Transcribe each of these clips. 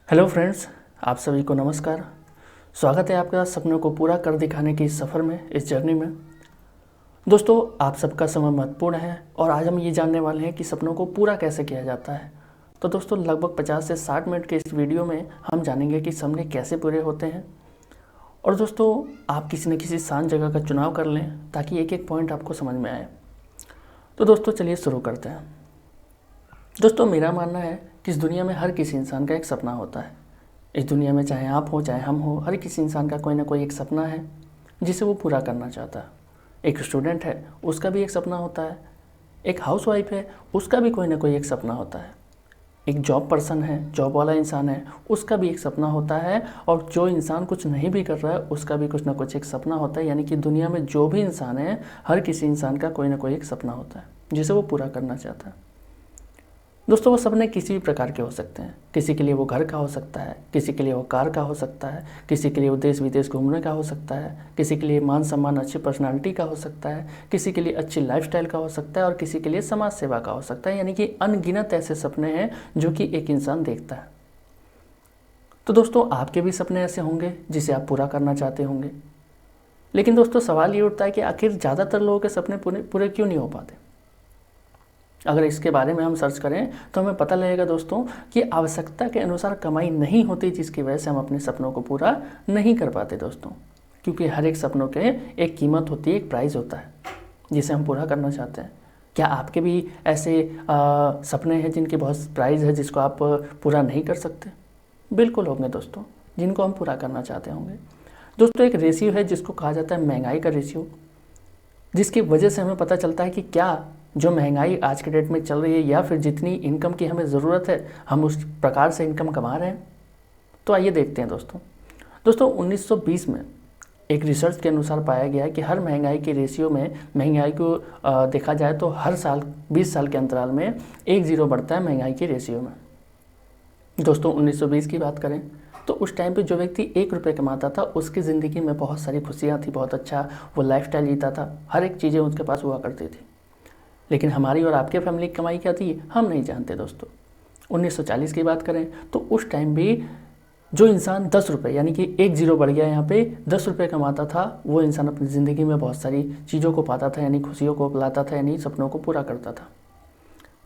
Hello friends, आप सभी को नमस्कार। स्वागत है आपका सपनों को पूरा कर दिखाने की इस सफ़र में, इस जर्नी में। दोस्तों, आप सबका समय महत्वपूर्ण है और आज हम ये जानने वाले हैं कि सपनों को पूरा कैसे किया जाता है। तो दोस्तों, लगभग 50 से 60 मिनट के इस वीडियो में हम जानेंगे कि सपने कैसे पूरे होते हैं। और दोस्तों, आप किसी न किसी शांत जगह का चुनाव कर लें ताकि एक एक पॉइंट आपको समझ में आए। तो दोस्तों, चलिए शुरू करते हैं। दोस्तों, मेरा मानना है कि इस दुनिया में हर किसी इंसान का एक सपना होता है। इस दुनिया में चाहे आप हो चाहे हम हो, हर किसी इंसान का कोई ना कोई एक सपना है जिसे वो पूरा करना चाहता है। एक स्टूडेंट है, उसका भी एक सपना होता है। एक हाउसवाइफ है, उसका भी कोई ना कोई एक सपना होता है। एक जॉब पर्सन है, जॉब वाला इंसान है, उसका भी एक सपना होता है। और जो इंसान कुछ नहीं भी कर रहा है, उसका भी कुछ ना कुछ एक सपना होता है। यानी कि दुनिया में जो भी इंसान है, हर किसी इंसान का कोई ना कोई एक सपना होता है जिसे वो पूरा करना चाहता है। दोस्तों, वो सपने किसी भी प्रकार के हो सकते हैं। किसी के लिए वो घर का हो सकता है, किसी के लिए वो कार का हो सकता है, किसी के लिए वो देश विदेश घूमने का हो सकता है, किसी के लिए मान सम्मान अच्छी पर्सनालिटी का हो सकता है, किसी के लिए अच्छी लाइफस्टाइल का हो सकता है और किसी के लिए समाज सेवा का हो सकता है। यानी कि अनगिनत ऐसे सपने हैं जो कि एक इंसान देखता है। तो दोस्तों, आपके भी सपने ऐसे होंगे जिसे आप पूरा करना चाहते होंगे। लेकिन दोस्तों, सवाल ये उठता है कि आखिर ज़्यादातर लोगों के सपने पूरे पूरे क्यों नहीं हो पाते। अगर इसके बारे में हम सर्च करें तो हमें पता लगेगा दोस्तों कि आवश्यकता के अनुसार कमाई नहीं होती, जिसकी वजह से हम अपने सपनों को पूरा नहीं कर पाते दोस्तों। क्योंकि हर एक सपनों के एक कीमत होती है, एक प्राइस होता है जिसे हम पूरा करना चाहते हैं। क्या आपके भी ऐसे सपने हैं जिनके बहुत प्राइस है, जिसको आप पूरा नहीं कर सकते? बिल्कुल होंगे दोस्तों, जिनको हम पूरा करना चाहते होंगे। दोस्तों, एक रेशियो है जिसको कहा जाता है महंगाई का रेशियो, जिसकी वजह से हमें पता चलता है कि क्या जो महंगाई आज के डेट में चल रही है या फिर जितनी इनकम की हमें ज़रूरत है, हम उस प्रकार से इनकम कमा रहे हैं। तो आइए देखते हैं दोस्तों 1920 में एक रिसर्च के अनुसार पाया गया है कि हर महंगाई के रेशियो में महंगाई को देखा जाए तो हर साल 20 साल के अंतराल में 1 जीरो बढ़ता है महंगाई के रेशियो में। दोस्तों, 1920 की बात करें तो उस टाइम पे जो व्यक्ति 1 रुपये कमाता था, उसकी ज़िंदगी में बहुत सारी खुशियाँ थी, बहुत अच्छा वो लाइफस्टाइल जीता था, हर एक चीज़ें उसके पास हुआ करती थी। लेकिन हमारी और आपके फैमिली की कमाई क्या थी, हम नहीं जानते दोस्तों। 1940 की बात करें तो उस टाइम भी जो इंसान 10 रुपये, यानी कि 1 जीरो बढ़ गया यहाँ पे, 10 रुपये कमाता था, वो इंसान अपनी ज़िंदगी में बहुत सारी चीज़ों को पाता था, यानी खुशियों को लाता था, यानी सपनों को पूरा करता था।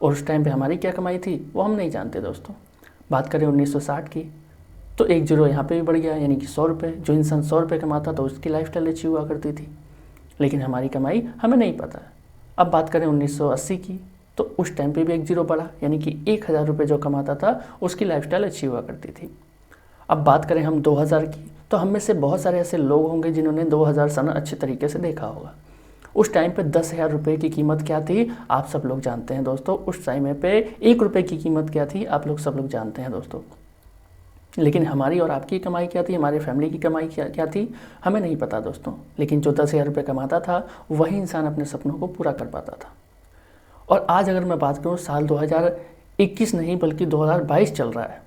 और उस टाइम पे हमारी क्या कमाई थी वो हम नहीं जानते दोस्तों। बात करें 1960 की तो 1 जीरो यहाँ पे भी बढ़ गया, यानी कि 100 रुपये। जो इंसान 100 रुपये कमाता था, उसकी लाइफस्टाइल अच्छी हुआ करती थी, लेकिन हमारी कमाई हमें नहीं पता है। अब बात करें 1980 की तो उस टाइम पे भी 1 जीरो बढ़ा, यानी कि 1000 रुपये जो कमाता था उसकी लाइफस्टाइल अच्छी हुआ करती थी। अब बात करें हम 2000 की तो हम में से बहुत सारे ऐसे लोग होंगे जिन्होंने 2000 सन अच्छे तरीके से देखा होगा। उस टाइम पे 10,000 रुपये की कीमत क्या थी, आप सब लोग जानते हैं दोस्तों। उस टाइम पे 1 रुपये की कीमत क्या थी, आप लोग सब लोग जानते हैं दोस्तों। लेकिन हमारी और आपकी कमाई क्या थी, हमारे फैमिली की कमाई क्या थी, हमें नहीं पता दोस्तों। लेकिन जो 10,000 रुपये कमाता था, वही इंसान अपने सपनों को पूरा कर पाता था। और आज अगर मैं बात करूँ, साल 2021 नहीं बल्कि 2022 चल रहा है।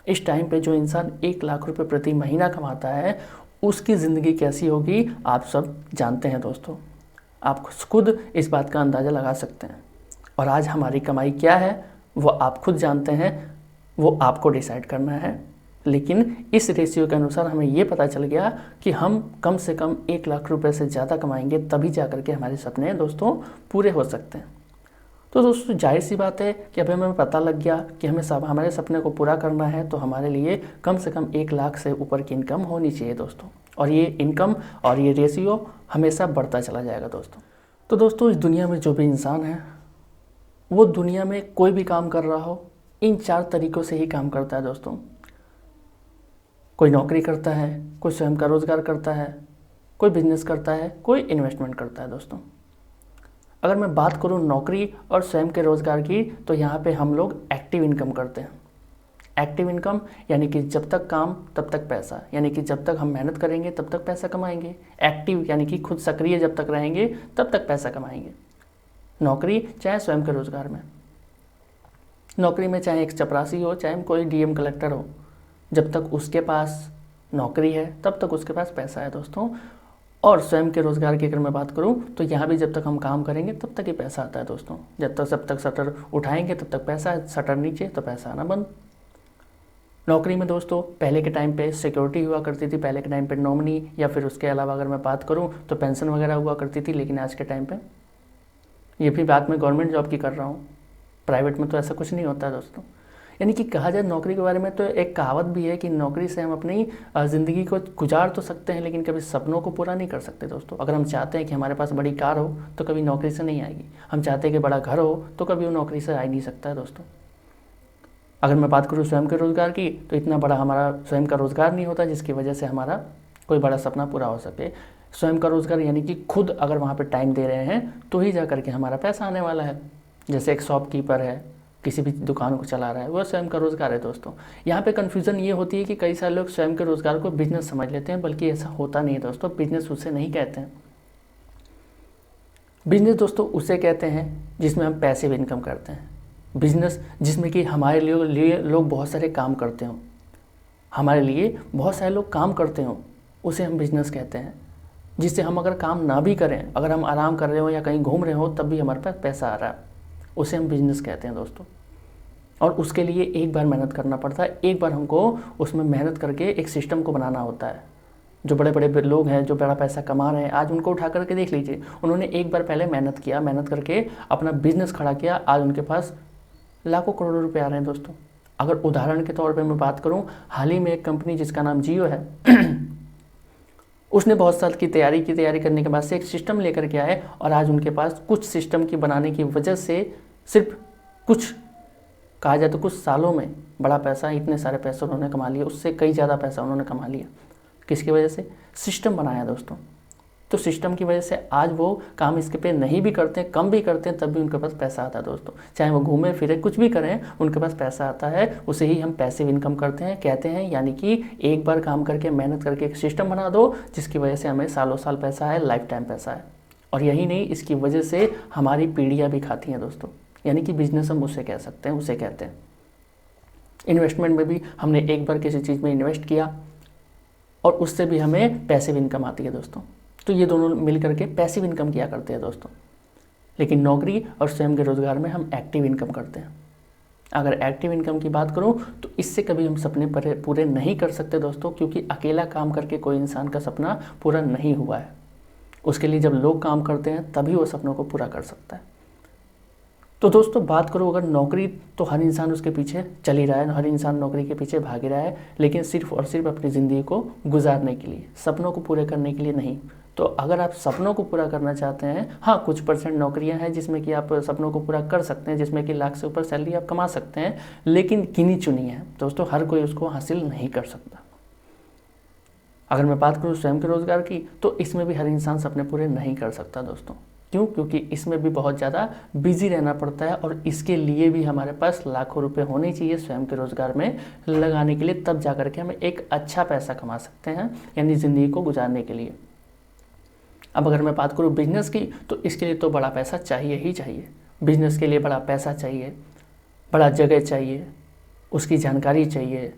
इस टाइम पे जो इंसान 1 लाख रुपए प्रति महीना कमाता है, उसकी ज़िंदगी कैसी होगी आप सब जानते हैं दोस्तों। आप खुद इस बात का अंदाज़ा लगा सकते हैं। और आज हमारी कमाई क्या है वो आप खुद जानते हैं, वो आपको डिसाइड करना है। लेकिन इस रेशियो के अनुसार हमें ये पता चल गया कि हम कम से कम 1 लाख रुपए से ज़्यादा कमाएंगे, तभी जा कर के हमारे सपने दोस्तों पूरे हो सकते हैं। तो दोस्तों, जाहिर सी बात है कि अभी हमें पता लग गया कि हमें सब हमारे सपने को पूरा करना है, तो हमारे लिए कम से कम 1 लाख से ऊपर की इनकम होनी चाहिए दोस्तों। और ये इनकम और ये रेशियो हमेशा बढ़ता चला जाएगा दोस्तों। तो दोस्तों, इस दुनिया में जो भी इंसान है, वो दुनिया में कोई भी काम कर रहा हो, इन 4 तरीक़ों से ही काम करता है दोस्तों। कोई नौकरी करता है, कोई स्वयं का रोज़गार करता है, कोई बिजनेस करता है, कोई इन्वेस्टमेंट करता है दोस्तों। अगर मैं बात करूं नौकरी और स्वयं के रोज़गार की, तो यहाँ पे हम लोग एक्टिव इनकम करते हैं। एक्टिव इनकम यानी कि जब तक काम तब तक पैसा, यानी कि जब तक हम मेहनत करेंगे तब तक पैसा कमाएंगे। एक्टिव यानी कि खुद सक्रिय जब तक रहेंगे तब तक पैसा कमाएंगे। नौकरी चाहे स्वयं के रोज़गार में, नौकरी में चाहे एक चपरासी हो, चाहे कोई डीएम कलेक्टर हो, जब तक उसके पास नौकरी है तब तक उसके पास पैसा है दोस्तों। और स्वयं के रोज़गार की अगर मैं बात करूं तो यहाँ भी जब तक हम काम करेंगे तब तक ही पैसा आता है जब तक शटर उठाएंगे तब तक पैसा है, शटर नीचे तो पैसा आना बंद। नौकरी में दोस्तों पहले के टाइम पे सिक्योरिटी हुआ करती थी, पहले के टाइम पे नॉमिनी, या फिर उसके अलावा अगर मैं बात करूं तो पेंशन वगैरह हुआ करती थी। लेकिन आज के टाइम पे, ये भी बात मैं गवर्नमेंट जॉब की कर रहा हूँ, प्राइवेट में तो ऐसा कुछ नहीं होता है दोस्तों। यानी कि कहा जाए नौकरी के बारे में तो एक कहावत भी है कि नौकरी से हम अपनी ज़िंदगी को गुजार तो सकते हैं, लेकिन कभी सपनों को पूरा नहीं कर सकते दोस्तों। अगर हम चाहते हैं कि हमारे पास बड़ी कार हो तो कभी नौकरी से नहीं आएगी, हम चाहते हैं कि बड़ा घर हो तो कभी वो नौकरी से आ ही नहीं सकता है दोस्तों। अगर मैं बात करूँ स्वयं के रोज़गार की, तो इतना बड़ा हमारा स्वयं का रोज़गार नहीं होता जिसकी वजह से हमारा कोई बड़ा सपना पूरा हो सके। स्वयं का रोज़गार यानी कि खुद अगर वहाँ पे टाइम दे रहे हैं तो ही जा करके हमारा पैसा आने वाला है। जैसे एक शॉपकीपर है, किसी भी दुकान को चला रहा है, वो स्वयं का रोज़गार है दोस्तों। यहाँ पे कन्फ्यूज़न ये होती है कि कई सारे लोग स्वयं के रोज़गार को बिजनेस समझ लेते हैं, बल्कि ऐसा होता नहीं है दोस्तों। बिजनेस उसे नहीं कहते हैं। बिजनेस दोस्तों उसे कहते हैं जिसमें हम पैसिव इनकम करते हैं। बिजनेस जिसमें कि हमारे लिए लोग बहुत सारे काम करते हों, हमारे लिए बहुत सारे लोग काम करते हों, उसे हम बिजनेस कहते हैं। जिससे हम अगर काम ना भी करें, अगर हम आराम कर रहे हो या कहीं घूम रहे हो, तब भी हमारे पास पैसा आ रहा है, उसे हम बिजनेस कहते हैं दोस्तों। और उसके लिए एक बार मेहनत करना पड़ता है, एक बार हमको उसमें मेहनत करके एक सिस्टम को बनाना होता है। जो बड़े बड़े लोग हैं, जो बड़ा पैसा कमा रहे हैं, आज उनको उठा करके देख लीजिए, उन्होंने एक बार पहले मेहनत किया, मेहनत करके अपना बिजनेस खड़ा किया, आज उनके पास लाखों करोड़ों रुपए आ रहे हैं दोस्तों। अगर उदाहरण के तौर पे मैं बात करूं, हाल ही में एक कंपनी जिसका नाम जियो है उसने बहुत साल की तैयारी करने के बाद से एक सिस्टम लेकर के आए, और आज उनके पास कुछ सिस्टम की बनाने की वजह से सिर्फ कुछ, कहा जाए तो कुछ सालों में बड़ा पैसा, इतने सारे पैसे उन्होंने कमा लिए, उससे कई ज़्यादा पैसा उन्होंने कमा लिया। किसकी वजह से? सिस्टम बनाया दोस्तों। तो सिस्टम की वजह से आज वो काम इसके पे नहीं भी करते हैं, कम भी करते हैं, तब भी उनके पास पैसा आता है दोस्तों। चाहे वो घूमे फिरे कुछ भी करें, उनके पास पैसा आता है। उसे ही हम पैसिव इनकम कहते हैं। यानी कि एक बार काम करके, मेहनत करके एक सिस्टम बना दो जिसकी वजह से हमें सालों साल पैसा है, लाइफ टाइम पैसा है। और यही नहीं, इसकी वजह से हमारी पीढ़ियाँ भी खाती हैं दोस्तों। यानी कि बिजनेस हम उसे कह सकते हैं, उसे कहते हैं। इन्वेस्टमेंट में भी हमने एक बार किसी चीज़ में इन्वेस्ट किया और उससे भी हमें पैसिव इनकम आती है दोस्तों। तो ये दोनों मिल करके पैसिव इनकम किया करते हैं दोस्तों। लेकिन नौकरी और स्वयं के रोज़गार में हम एक्टिव इनकम करते हैं। अगर एक्टिव इनकम की बात करूं तो इससे कभी हम सपने पूरे नहीं कर सकते दोस्तों, क्योंकि अकेला काम करके कोई इंसान का सपना पूरा नहीं हुआ है। उसके लिए जब लोग काम करते हैं तभी वो सपनों को पूरा कर सकता है। तो दोस्तों बात करो अगर नौकरी, तो हर इंसान उसके पीछे चल ही रहा है, हर इंसान नौकरी के पीछे भाग ही रहा है, लेकिन सिर्फ और सिर्फ अपनी ज़िंदगी को गुजारने के लिए, सपनों को पूरे करने के लिए नहीं। तो अगर आप सपनों को पूरा करना चाहते हैं, हाँ कुछ % नौकरियां हैं जिसमें कि आप सपनों को पूरा कर सकते हैं, जिसमें कि लाख से ऊपर सैलरी आप कमा सकते हैं, लेकिन गिनी चुनी है दोस्तों, हर कोई उसको हासिल नहीं कर सकता। अगर मैं बात करूँ स्वयं के रोज़गार की, तो इसमें भी हर इंसान सपने पूरे नहीं कर सकता दोस्तों। क्यों? क्योंकि इसमें भी बहुत ज़्यादा बिजी रहना पड़ता है, और इसके लिए भी हमारे पास लाखों रुपए होने चाहिए स्वयं के रोज़गार में लगाने के लिए, तब जा करके हम एक अच्छा पैसा कमा सकते हैं, यानी ज़िंदगी को गुजारने के लिए। अब अगर मैं बात करूँ बिजनेस की, तो इसके लिए तो बड़ा पैसा चाहिए ही चाहिए। बिजनेस के लिए बड़ा पैसा चाहिए, बड़ा जगह चाहिए, उसकी जानकारी चाहिए,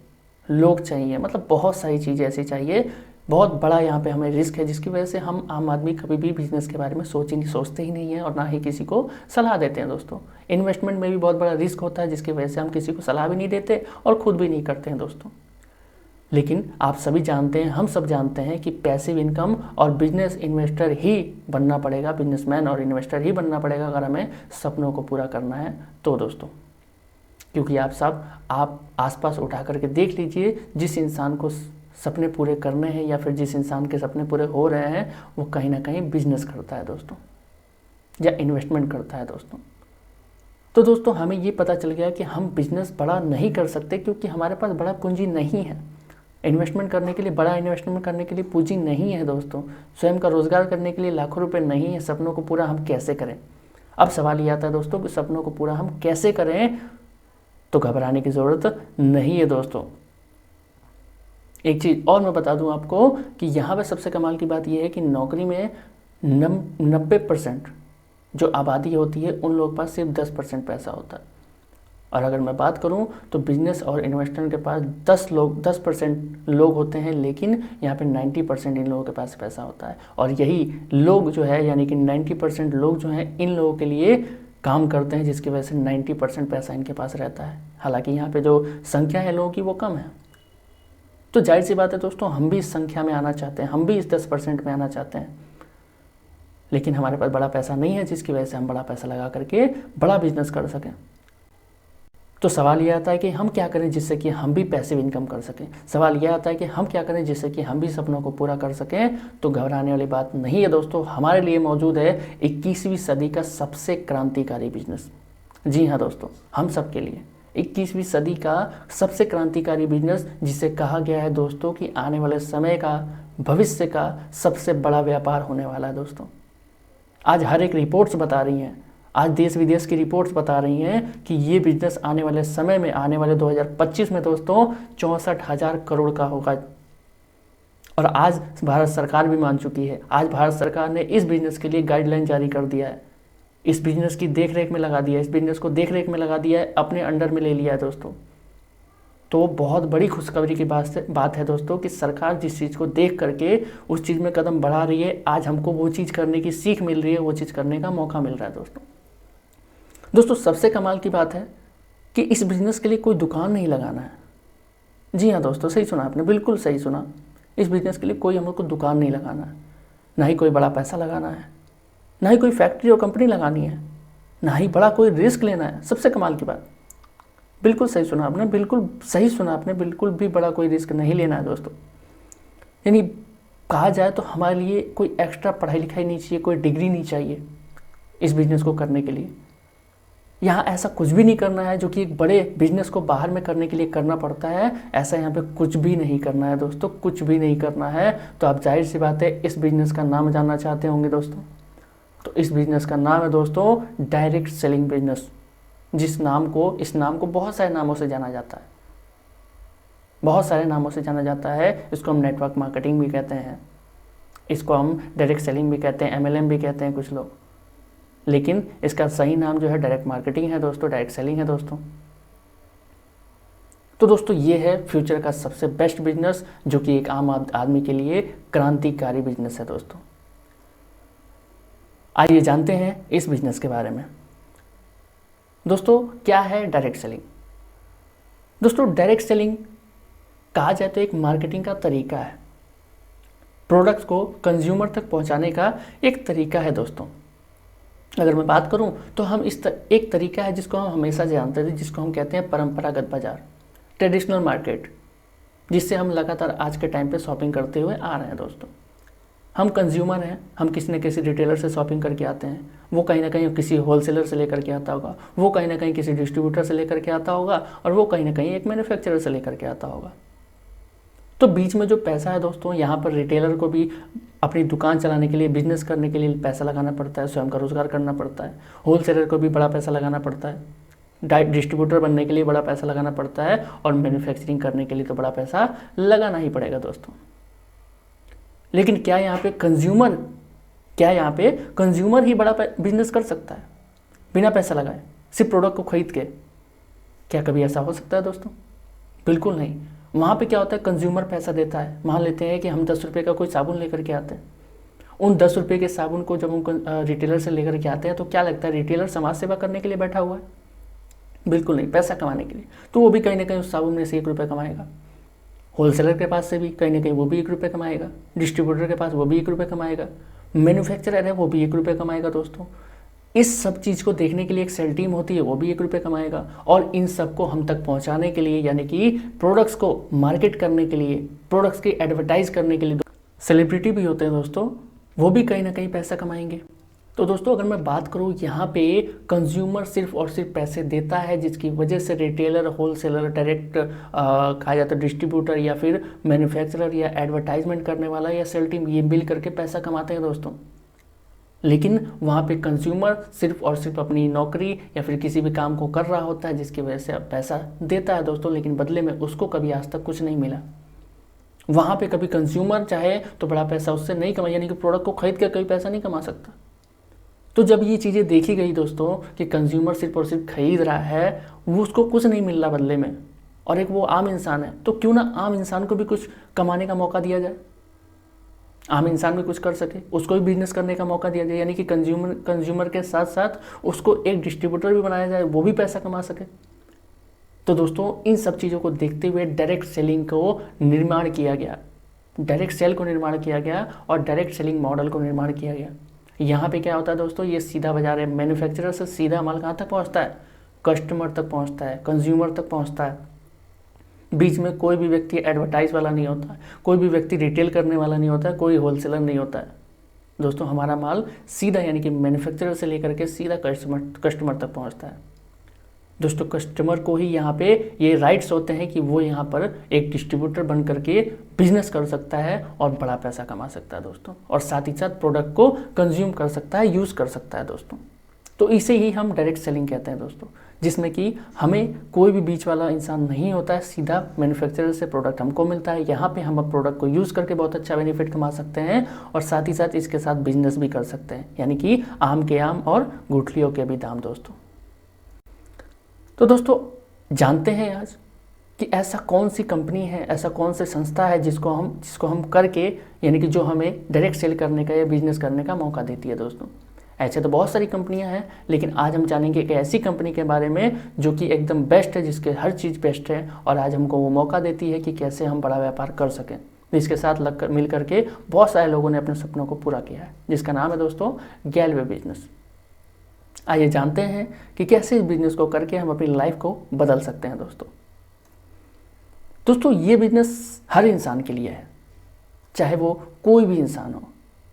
लोग चाहिए, मतलब बहुत सारी चीज़ें ऐसी चाहिए। बहुत बड़ा यहाँ पे हमें रिस्क है, जिसकी वजह से हम आम आदमी कभी भी बिजनेस के बारे में सोचते ही नहीं है, और ना ही किसी को सलाह देते हैं दोस्तों। इन्वेस्टमेंट में भी बहुत बड़ा रिस्क होता है, जिसकी वजह से हम किसी को सलाह भी नहीं देते और खुद भी नहीं करते हैं दोस्तों। लेकिन आप सभी जानते हैं, हम सब जानते हैं कि पैसिव इनकम और बिजनेस इन्वेस्टर ही बनना पड़ेगा, बिजनेसमैन और इन्वेस्टर ही बनना पड़ेगा अगर हमें सपनों को पूरा करना है तो दोस्तों। क्योंकि आप आसपास उठा करके देख लीजिए, जिस इंसान को सपने पूरे करने हैं या फिर जिस इंसान के सपने पूरे हो रहे हैं, वो कहीं ना कहीं बिजनेस करता है दोस्तों, या इन्वेस्टमेंट करता है दोस्तों। तो दोस्तों हमें ये पता चल गया कि हम बिजनेस बड़ा नहीं कर सकते, क्योंकि हमारे पास बड़ा पूंजी नहीं है। इन्वेस्टमेंट करने के लिए, बड़ा इन्वेस्टमेंट करने के लिए पूंजी नहीं है दोस्तों। स्वयं का रोज़गार करने के लिए लाखों रुपए नहीं है। सपनों को पूरा हम कैसे करें? अब सवाल ये आता है दोस्तों कि सपनों को पूरा हम कैसे करें? तो घबराने की ज़रूरत नहीं है दोस्तों। एक चीज़ और मैं बता दूं आपको कि यहाँ पर सबसे कमाल की बात यह है कि नौकरी में 90% जो आबादी होती है, उन लोगों के पास सिर्फ 10% पैसा होता है। और अगर मैं बात करूं तो बिजनेस और इन्वेस्टर के पास 10% लोग होते हैं, लेकिन यहाँ पे 90% इन लोगों के पास पैसा होता है। और यही लोग जो है, यानी कि 90% लोग जो हैं, इन लोगों के लिए काम करते हैं, जिसकी वजह से 90% पैसा इनके पास रहता है। हालांकि यहाँ पे जो संख्या है लोगों की वो कम है। तो जाहिर सी बात है दोस्तों, हम भी इस संख्या में आना चाहते हैं, हम भी इस 10% में आना चाहते हैं, लेकिन हमारे पास बड़ा पैसा नहीं है जिसकी वजह से हम बड़ा पैसा लगा करके बड़ा बिजनेस कर सकें। तो सवाल यह आता है कि हम क्या करें जिससे कि हम भी पैसिव इनकम कर सकें। सवाल यह आता है कि हम क्या करें जिससे कि हम भी सपनों को पूरा कर सकें। तो घबराने वाली बात नहीं है दोस्तों, हमारे लिए मौजूद है 21वीं सदी का सबसे क्रांतिकारी बिजनेस। जी हाँ दोस्तों, हम सब के लिए 21वीं सदी का सबसे क्रांतिकारी बिजनेस, जिसे कहा गया है दोस्तों कि आने वाले समय का, भविष्य का सबसे बड़ा व्यापार होने वाला है दोस्तों। आज हर एक रिपोर्ट्स बता रही हैं, आज देश विदेश की रिपोर्ट्स बता रही हैं कि ये बिजनेस आने वाले समय में, आने वाले 2025 में दोस्तों 64,000 करोड़ का होगा। और आज भारत सरकार भी मान चुकी है। आज भारत सरकार ने इस बिजनेस के लिए गाइडलाइन जारी कर दिया है, इस बिजनेस की देख रेख में लगा दिया है, इस बिजनेस को देख रेख में लगा दिया है, अपने अंडर में ले लिया है दोस्तों। तो बहुत बड़ी खुशखबरी की बात है दोस्तों कि सरकार जिस चीज़ को देख करके उस चीज़ में कदम बढ़ा रही है, आज हमको वो चीज़ करने की सीख मिल रही है, वो चीज़ करने का मौका मिल रहा है दोस्तों। सबसे कमाल की बात है कि इस बिज़नेस के लिए कोई दुकान नहीं लगाना है। जी हाँ दोस्तों, सही सुना आपने, बिल्कुल सही सुना। इस बिज़नेस के लिए कोई हमको दुकान नहीं लगाना है, ना ही कोई बड़ा पैसा लगाना है, ना ही कोई फैक्ट्री और कंपनी लगानी है, ना ही बड़ा कोई रिस्क लेना है। सबसे कमाल की बात, बिल्कुल सही सुना आपने, बिल्कुल सही सुना आपने, बिल्कुल भी बड़ा कोई रिस्क नहीं लेना है दोस्तों। यानी कहा जाए तो हमारे लिए कोई एक्स्ट्रा पढ़ाई लिखाई नहीं चाहिए, कोई डिग्री नहीं चाहिए इस बिज़नेस को करने के लिए। यहाँ ऐसा कुछ भी नहीं करना है जो कि एक बड़े बिजनेस को बाहर में करने के लिए करना पड़ता है। ऐसा यहाँ पे कुछ भी नहीं करना है दोस्तों, कुछ भी नहीं करना है। तो आप जाहिर सी बात है इस बिजनेस का नाम जानना चाहते होंगे दोस्तों। तो इस बिजनेस का नाम है दोस्तों डायरेक्ट सेलिंग बिजनेस। इस नाम को बहुत सारे नामों से जाना जाता है, बहुत सारे नामों से जाना जाता है। इसको हम नेटवर्क मार्केटिंग भी कहते हैं, इसको हम डायरेक्ट सेलिंग भी कहते हैं, MLM भी कहते हैं कुछ लोग, लेकिन इसका सही नाम जो है डायरेक्ट मार्केटिंग है दोस्तों, डायरेक्ट सेलिंग है दोस्तों। तो दोस्तों ये है फ्यूचर का सबसे बेस्ट बिजनेस, जो कि एक आम आदमी के लिए क्रांतिकारी बिजनेस है दोस्तों। आइए जानते हैं इस बिजनेस के बारे में। दोस्तों क्या है डायरेक्ट सेलिंग? दोस्तों डायरेक्ट सेलिंग कहा जाए तो एक मार्केटिंग का तरीका है, प्रोडक्ट्स को कंज्यूमर तक पहुंचाने का एक तरीका है दोस्तों। अगर मैं बात करूं तो हम एक तरीका है जिसको हम हमेशा जानते थे, जिसको हम कहते हैं परंपरागत बाजार, ट्रेडिशनल मार्केट, जिससे हम लगातार आज के टाइम पे शॉपिंग करते हुए आ रहे हैं दोस्तों। हम कंज्यूमर हैं, हम किसी न किसी रिटेलर से शॉपिंग करके आते हैं, वो कहीं ना कहीं किसी होलसेलर से लेकर के आता होगा, वो कहीं ना कहीं किसी डिस्ट्रीब्यूटर से लेकर के आता होगा, और वो कहीं ना कहीं एक मैन्युफैक्चरर से लेकर के आता होगा। तो बीच में जो पैसा है दोस्तों, यहाँ पर रिटेलर को भी अपनी दुकान चलाने के लिए, बिजनेस करने के लिए पैसा लगाना पड़ता है, स्वयं का रोजगार करना पड़ता है। होलसेलर को भी बड़ा पैसा लगाना पड़ता है, डिस्ट्रीब्यूटर बनने के लिए बड़ा पैसा लगाना पड़ता है, और मैन्युफैक्चरिंग करने के लिए तो बड़ा पैसा लगाना ही पड़ेगा दोस्तों। लेकिन क्या यहाँ पे कंज्यूमर ही बड़ा बिजनेस कर सकता है बिना पैसा लगाए, सिर्फ प्रोडक्ट को खरीद के? क्या कभी ऐसा हो सकता है दोस्तों? बिल्कुल नहीं। वहाँ पे क्या होता है, कंज्यूमर पैसा देता है। मान लेते हैं कि हम 10 रुपये का कोई साबुन लेकर के आते हैं, उन 10 रुपये के साबुन को जब हम रिटेलर से लेकर के आते हैं तो क्या लगता है, रिटेलर समाज सेवा करने के लिए बैठा हुआ है? बिल्कुल नहीं, पैसा कमाने के लिए। तो वो भी कहीं ना कहीं उस साबुन में से 1 रुपये कमाएगा, होलसेलर के पास से भी कहीं ना कहीं वो भी 1 रुपये कमाएगा, डिस्ट्रीब्यूटर के पास वो भी 1 रुपये कमाएगा, मैन्युफैक्चरर है वो भी 1 रुपये कमाएगा दोस्तों। इस सब चीज़ को देखने के लिए एक सेल टीम होती है, वो भी 1 रुपये कमाएगा। और इन सब को हम तक पहुंचाने के लिए, यानी कि प्रोडक्ट्स को मार्केट करने के लिए, प्रोडक्ट्स की एडवर्टाइज करने के लिए सेलिब्रिटी भी होते हैं दोस्तों, वो भी कहीं ना कहीं पैसा कमाएंगे। तो दोस्तों अगर मैं बात करूँ, यहाँ पे कंज्यूमर सिर्फ और सिर्फ पैसे देता है, जिसकी वजह से रिटेलर, होलसेलर, डायरेक्ट कहा जाता है डिस्ट्रीब्यूटर, या फिर मैन्युफैक्चरर, या एडवर्टाइजमेंट करने वाला, या सेल टीम, ये मिल करके पैसा कमाते हैं दोस्तों। लेकिन वहाँ पे कंज्यूमर सिर्फ और सिर्फ अपनी नौकरी या फिर किसी भी काम को कर रहा होता है, जिसकी वजह से पैसा देता है दोस्तों, लेकिन बदले में उसको कभी आज तक कुछ नहीं मिला। वहाँ पे कभी कंज्यूमर चाहे तो बड़ा पैसा उससे नहीं कमा, यानी कि प्रोडक्ट को खरीद कर कभी पैसा नहीं कमा सकता। तो जब ये चीज़ें देखी गई दोस्तों कि कंज्यूमर सिर्फ और सिर्फ खरीद रहा है, वो उसको कुछ नहीं मिल रहा बदले में, और एक वो आम इंसान है, तो क्यों ना आम इंसान को भी कुछ कमाने का मौका दिया जाए। आम इंसान भी कुछ कर सके, उसको भी बिजनेस करने का मौका दिया जाए, यानी कि कंज्यूमर के साथ साथ उसको एक डिस्ट्रीब्यूटर भी बनाया जाए, वो भी पैसा कमा सके। तो दोस्तों इन सब चीज़ों को देखते हुए डायरेक्ट सेलिंग को निर्माण किया गया, डायरेक्ट सेल को निर्माण किया गया और डायरेक्ट सेलिंग मॉडल को निर्माण किया गया। यहाँ पे क्या होता है दोस्तों, ये सीधा बाजार है, मैन्युफैक्चरर से सीधा माल कहाँ तक पहुँचता है, कस्टमर तक पहुँचता है, कंज्यूमर तक पहुँचता है। बीच में कोई भी व्यक्ति एडवर्टाइज वाला नहीं होता है, कोई भी व्यक्ति रिटेल करने वाला नहीं होता है, कोई होलसेलर नहीं होता है। दोस्तों हमारा माल सीधा यानी कि मैन्युफैक्चरर से लेकर के सीधा कस्टमर तक पहुंचता है। दोस्तों कस्टमर को ही यहाँ पे ये राइट्स होते हैं कि वो यहाँ पर एक डिस्ट्रीब्यूटर बन करके बिजनेस कर सकता है और बड़ा पैसा कमा सकता है दोस्तों, और साथ ही साथ प्रोडक्ट को कंज्यूम कर सकता है, यूज़ कर सकता है दोस्तों। तो इसे ही हम डायरेक्ट सेलिंग कहते हैं दोस्तों, जिसमें कि हमें कोई भी बीच वाला इंसान नहीं होता है, सीधा मैन्युफैक्चरर से प्रोडक्ट हमको मिलता है। यहाँ पे हम प्रोडक्ट को यूज़ करके बहुत अच्छा बेनिफिट कमा सकते हैं और साथ ही साथ इसके साथ बिजनेस भी कर सकते हैं, यानी कि आम के आम और गुठलियों के भी दाम दोस्तों। तो दोस्तों जानते हैं आज कि ऐसा कौन सी कंपनी है, ऐसा कौन सी संस्था है जिसको हम करके यानी कि जो हमें डायरेक्ट सेल करने का या बिजनेस करने का मौका देती है दोस्तों। ऐसे तो बहुत सारी कंपनियां हैं, लेकिन आज हम जानेंगे एक ऐसी कंपनी के बारे में जो कि एकदम बेस्ट है, जिसके हर चीज़ बेस्ट है और आज हमको वो मौका देती है कि कैसे हम बड़ा व्यापार कर सकें। इसके साथ मिल करके बहुत सारे लोगों ने अपने सपनों को पूरा किया है, जिसका नाम है दोस्तों गैलवे बिजनेस। आइए जानते हैं कि कैसे इस बिजनेस को करके हम अपनी लाइफ को बदल सकते हैं दोस्तों ये बिजनेस हर इंसान के लिए है, चाहे वो कोई भी इंसान हो,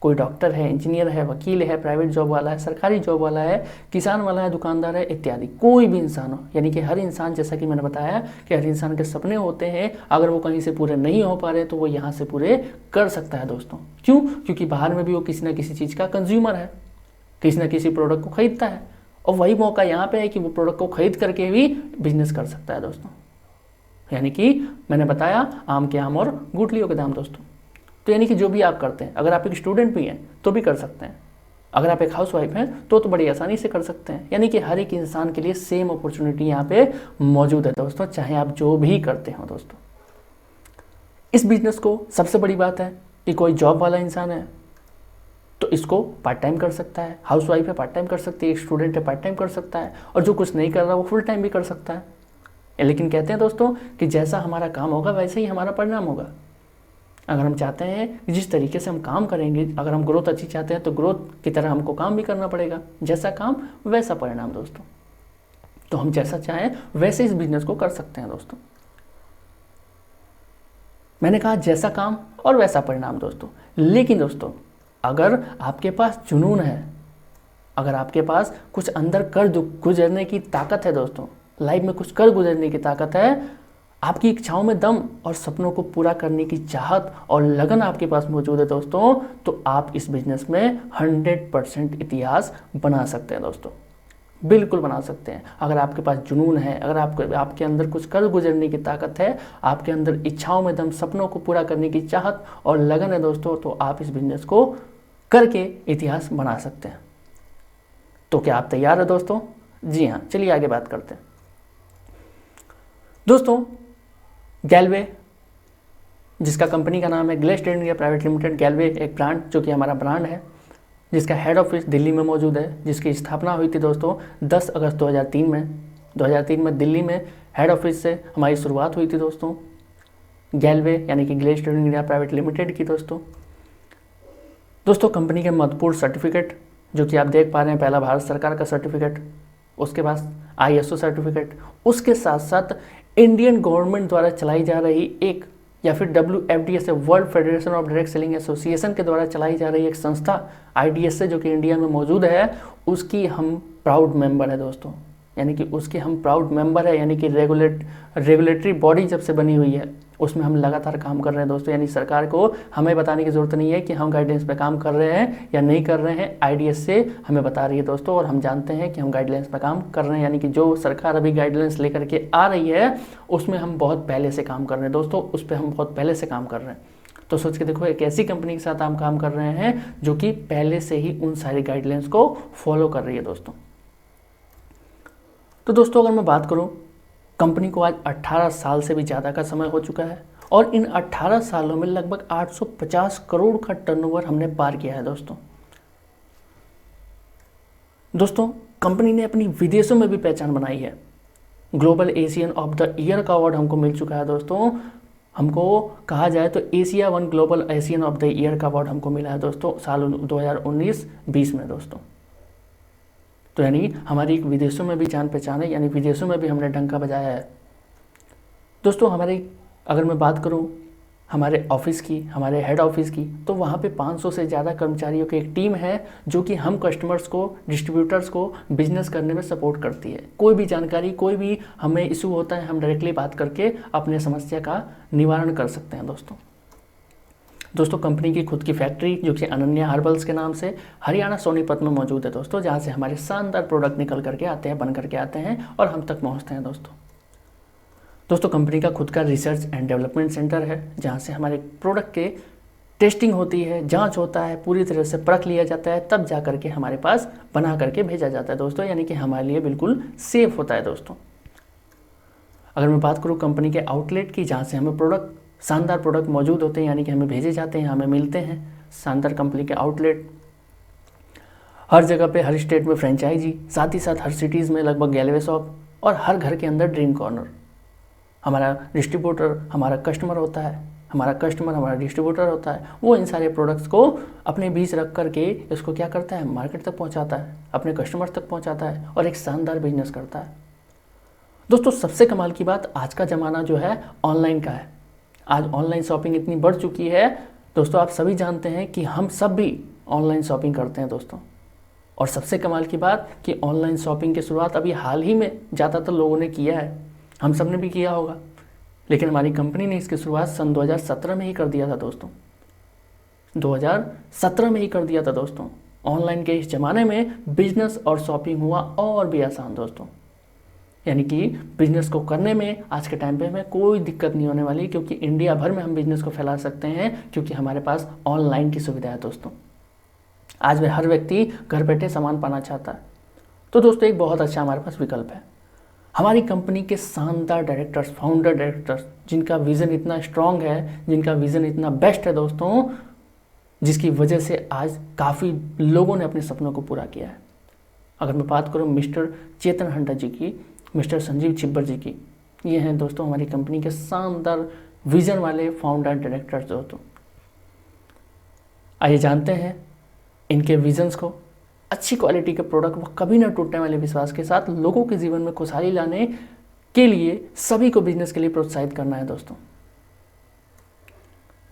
कोई डॉक्टर है, इंजीनियर है, वकील है, प्राइवेट जॉब वाला है, सरकारी जॉब वाला है, किसान वाला है, दुकानदार है इत्यादि, कोई भी इंसान हो। यानी कि हर इंसान, जैसा कि मैंने बताया कि हर इंसान के सपने होते हैं, अगर वो कहीं से पूरे नहीं हो पा रहे तो वो यहाँ से पूरे कर सकता है दोस्तों। क्यों? क्योंकि बाहर में भी वो किसी न किसी चीज़ का कंज्यूमर है, किसी न किसी प्रोडक्ट को खरीदता है, और वही मौका यहाँ पे है कि वो प्रोडक्ट को खरीद करके भी बिजनेस कर सकता है दोस्तों। यानी कि मैंने बताया आम के आम और गुठलियों के दाम दोस्तों। तो यानी कि जो भी आप करते हैं, अगर आप एक स्टूडेंट भी हैं तो भी कर सकते हैं, अगर आप एक हाउसवाइफ हैं तो बड़ी आसानी से कर सकते हैं। यानी कि हर एक इंसान के लिए सेम अपॉर्चुनिटी यहाँ पे मौजूद है दोस्तों, चाहे आप जो भी करते हो दोस्तों। इस बिजनेस को सबसे बड़ी बात है कि कोई जॉब वाला इंसान है तो इसको पार्ट टाइम कर सकता है, हाउसवाइफ है पार्ट टाइम कर सकती है, एक स्टूडेंट है पार्ट टाइम कर सकता है, और जो कुछ नहीं कर रहा वो फुल टाइम भी कर सकता है। लेकिन कहते हैं दोस्तों कि जैसा हमारा काम होगा वैसे ही हमारा परिणाम होगा। अगर हम चाहते हैं कि जिस तरीके से हम काम करेंगे, अगर हम ग्रोथ अच्छी चाहते हैं तो ग्रोथ की तरह हमको काम भी करना पड़ेगा, जैसा काम वैसा परिणाम दोस्तों। तो हम जैसा चाहें वैसे इस बिजनेस को कर सकते हैं दोस्तों। मैंने कहा जैसा काम और वैसा परिणाम दोस्तों। लेकिन दोस्तों अगर आपके पास जुनून है, अगर आपके पास कुछ अंदर कर गुजरने की ताकत है दोस्तों, लाइफ में कुछ कर गुजरने की ताकत है, आपकी इच्छाओं में दम और सपनों को पूरा करने की चाहत और लगन आपके पास मौजूद है दोस्तों, तो आप इस बिजनेस में 100% इतिहास बना सकते हैं दोस्तों, बिल्कुल बना सकते हैं। अगर आपके पास जुनून है, अगर आपके अंदर कुछ कर गुजरने की ताकत है, आपके अंदर इच्छाओं में दम, सपनों को पूरा करने की चाहत और लगन है दोस्तों, तो आप इस बिजनेस को करके इतिहास बना सकते हैं। तो क्या आप तैयार है दोस्तों? जी हाँ, चलिए आगे बात करते हैं दोस्तों। गैलवे, जिसका कंपनी का नाम है ग्लेस्ट इंडिया प्राइवेट लिमिटेड, गैलवे एक ब्रांड जो कि हमारा ब्रांड है, जिसका हेड ऑफिस दिल्ली में मौजूद है, जिसकी स्थापना हुई थी दोस्तों 10 अगस्त 2003 में। 2003 में दिल्ली में हेड ऑफिस से हमारी शुरुआत हुई थी दोस्तों, गैलवे यानी कि ग्लेस्ट इंडिया प्राइवेट लिमिटेड की दोस्तों कंपनी के महत्वपूर्ण सर्टिफिकेट जो कि आप देख पा रहे हैं, पहला भारत सरकार का सर्टिफिकेट, उसके बाद ISO सर्टिफिकेट, उसके साथ साथ इंडियन गवर्नमेंट द्वारा चलाई जा रही एक, या फिर WFDA से, world federation of direct selling association के द्वारा चलाई जा रही एक संस्था IDS से जो कि इंडिया में मौजूद है, उसकी हम प्राउड मेंबर है दोस्तों। यानी कि उसके हम प्राउड मेंबर है, यानी कि रेगुलेटरी बॉडी जब से बनी हुई है उसमें हम लगातार काम कर रहे हैं दोस्तों। यानी सरकार को हमें बताने की ज़रूरत नहीं है कि हम गाइडेंस पे काम कर रहे हैं या नहीं कर रहे हैं, IDS से हमें बता रही है दोस्तों, और हम जानते हैं कि हम गाइडलाइंस पे काम कर रहे हैं। यानी कि जो सरकार अभी गाइडलाइंस लेकर के आ रही है उसमें हम बहुत पहले से काम कर रहे हैं दोस्तों, उस पर हम बहुत पहले से काम कर रहे हैं। तो सोच के देखो, एक ऐसी कंपनी के साथ हम काम कर रहे हैं जो कि पहले से ही उन सारी गाइडलाइंस को फॉलो कर रही है दोस्तों। तो दोस्तों अगर मैं बात करूं, कंपनी को आज 18 साल से भी ज़्यादा का समय हो चुका है और इन 18 सालों में लगभग 850 करोड़ का टर्नओवर हमने पार किया है दोस्तों। दोस्तों कंपनी ने अपनी विदेशों में भी पहचान बनाई है। Global Asian of the year का अवार्ड हमको मिल चुका है दोस्तों। हमको कहा जाए तो Asia one global Asian of the year का अवार्ड हमको मिला है दोस्तों साल 2019-20 में दोस्तों। तो यानी हमारी एक विदेशों में भी जान पहचान है, यानी विदेशों में भी हमने डंका बजाया है दोस्तों। हमारे अगर मैं बात करूं हमारे ऑफिस की, हमारे हेड ऑफिस की, तो वहाँ पे 500 से ज़्यादा कर्मचारियों की एक टीम है जो कि हम कस्टमर्स को, डिस्ट्रीब्यूटर्स को बिजनेस करने में सपोर्ट करती है। कोई भी जानकारी, कोई भी हमें इशू होता है, हम डायरेक्टली बात करके अपने समस्या का निवारण कर सकते हैं दोस्तों कंपनी की खुद की फैक्ट्री जो कि अनन्या हर्बल्स के नाम से हरियाणा सोनीपत में मौजूद है दोस्तों, जहाँ से हमारे शानदार प्रोडक्ट निकल करके आते हैं, बन करके आते हैं और हम तक पहुँचते हैं दोस्तों कंपनी का खुद का रिसर्च एंड डेवलपमेंट सेंटर है, जहाँ से हमारे प्रोडक्ट के टेस्टिंग होती है, जांच होता है, पूरी तरह से परख लिया जाता है, तब जा करके हमारे पास बना करके भेजा जाता है दोस्तों, यानी कि हमारे लिए बिल्कुल सेफ होता है दोस्तों। अगर मैं बात करूँ कंपनी के आउटलेट की, जहाँ से हमें शानदार प्रोडक्ट मौजूद होते हैं, यानी कि हमें भेजे जाते हैं, हमें मिलते हैं शानदार कंपनी के आउटलेट। हर जगह पे, हर स्टेट में फ्रेंचाइजी, साथ ही साथ हर सिटीज़ में लगभग गैलवे शॉप और हर घर के अंदर ड्रीम कॉर्नर। हमारा डिस्ट्रीब्यूटर हमारा कस्टमर होता है, हमारा कस्टमर हमारा डिस्ट्रीब्यूटर होता है। वो इन सारे प्रोडक्ट्स को अपने बीच रख करके इसको क्या करता है, मार्केट तक पहुंचाता है, अपने कस्टमर्स तक पहुंचाता है और एक शानदार बिजनेस करता है दोस्तों। सबसे कमाल की बात, आज का ज़माना जो है ऑनलाइन का है। आज ऑनलाइन शॉपिंग इतनी बढ़ चुकी है दोस्तों, आप सभी जानते हैं कि हम सब भी ऑनलाइन शॉपिंग करते हैं दोस्तों। और सबसे कमाल की बात कि ऑनलाइन शॉपिंग की शुरुआत अभी हाल ही में ज़्यादातर लोगों ने किया है, हम सब ने भी किया होगा, लेकिन हमारी कंपनी ने इसकी शुरुआत सन 2017 में ही कर दिया था दोस्तों। 2017 में ही कर दिया था दोस्तों। ऑनलाइन के इस ज़माने में बिजनेस और शॉपिंग हुआ और भी आसान दोस्तों, यानी कि बिजनेस को करने में आज के टाइम पे हमें कोई दिक्कत नहीं होने वाली, क्योंकि इंडिया भर में हम बिजनेस को फैला सकते हैं, क्योंकि हमारे पास ऑनलाइन की सुविधा है दोस्तों। आज में हर व्यक्ति घर बैठे सामान पाना चाहता है, तो दोस्तों एक बहुत अच्छा हमारे पास विकल्प है। हमारी कंपनी के शानदार डायरेक्टर्स, फाउंडर डायरेक्टर्स, जिनका विज़न इतना स्ट्रांग है, जिनका विज़न इतना बेस्ट है दोस्तों, जिसकी वजह से आज काफ़ी लोगों ने अपने सपनों को पूरा किया है। अगर मैं बात करूँ मिस्टर चेतन हंटा जी की, मिस्टर संजीव छिब्बर जी की, ये हैं दोस्तों हमारी कंपनी के शानदार विज़न वाले फाउंडर डायरेक्टर्स दोस्तों। आइए जानते हैं इनके विजन्स को। अच्छी क्वालिटी के प्रोडक्ट वो कभी ना टूटने वाले विश्वास के साथ लोगों के जीवन में खुशहाली लाने के लिए सभी को बिजनेस के लिए प्रोत्साहित करना है दोस्तों।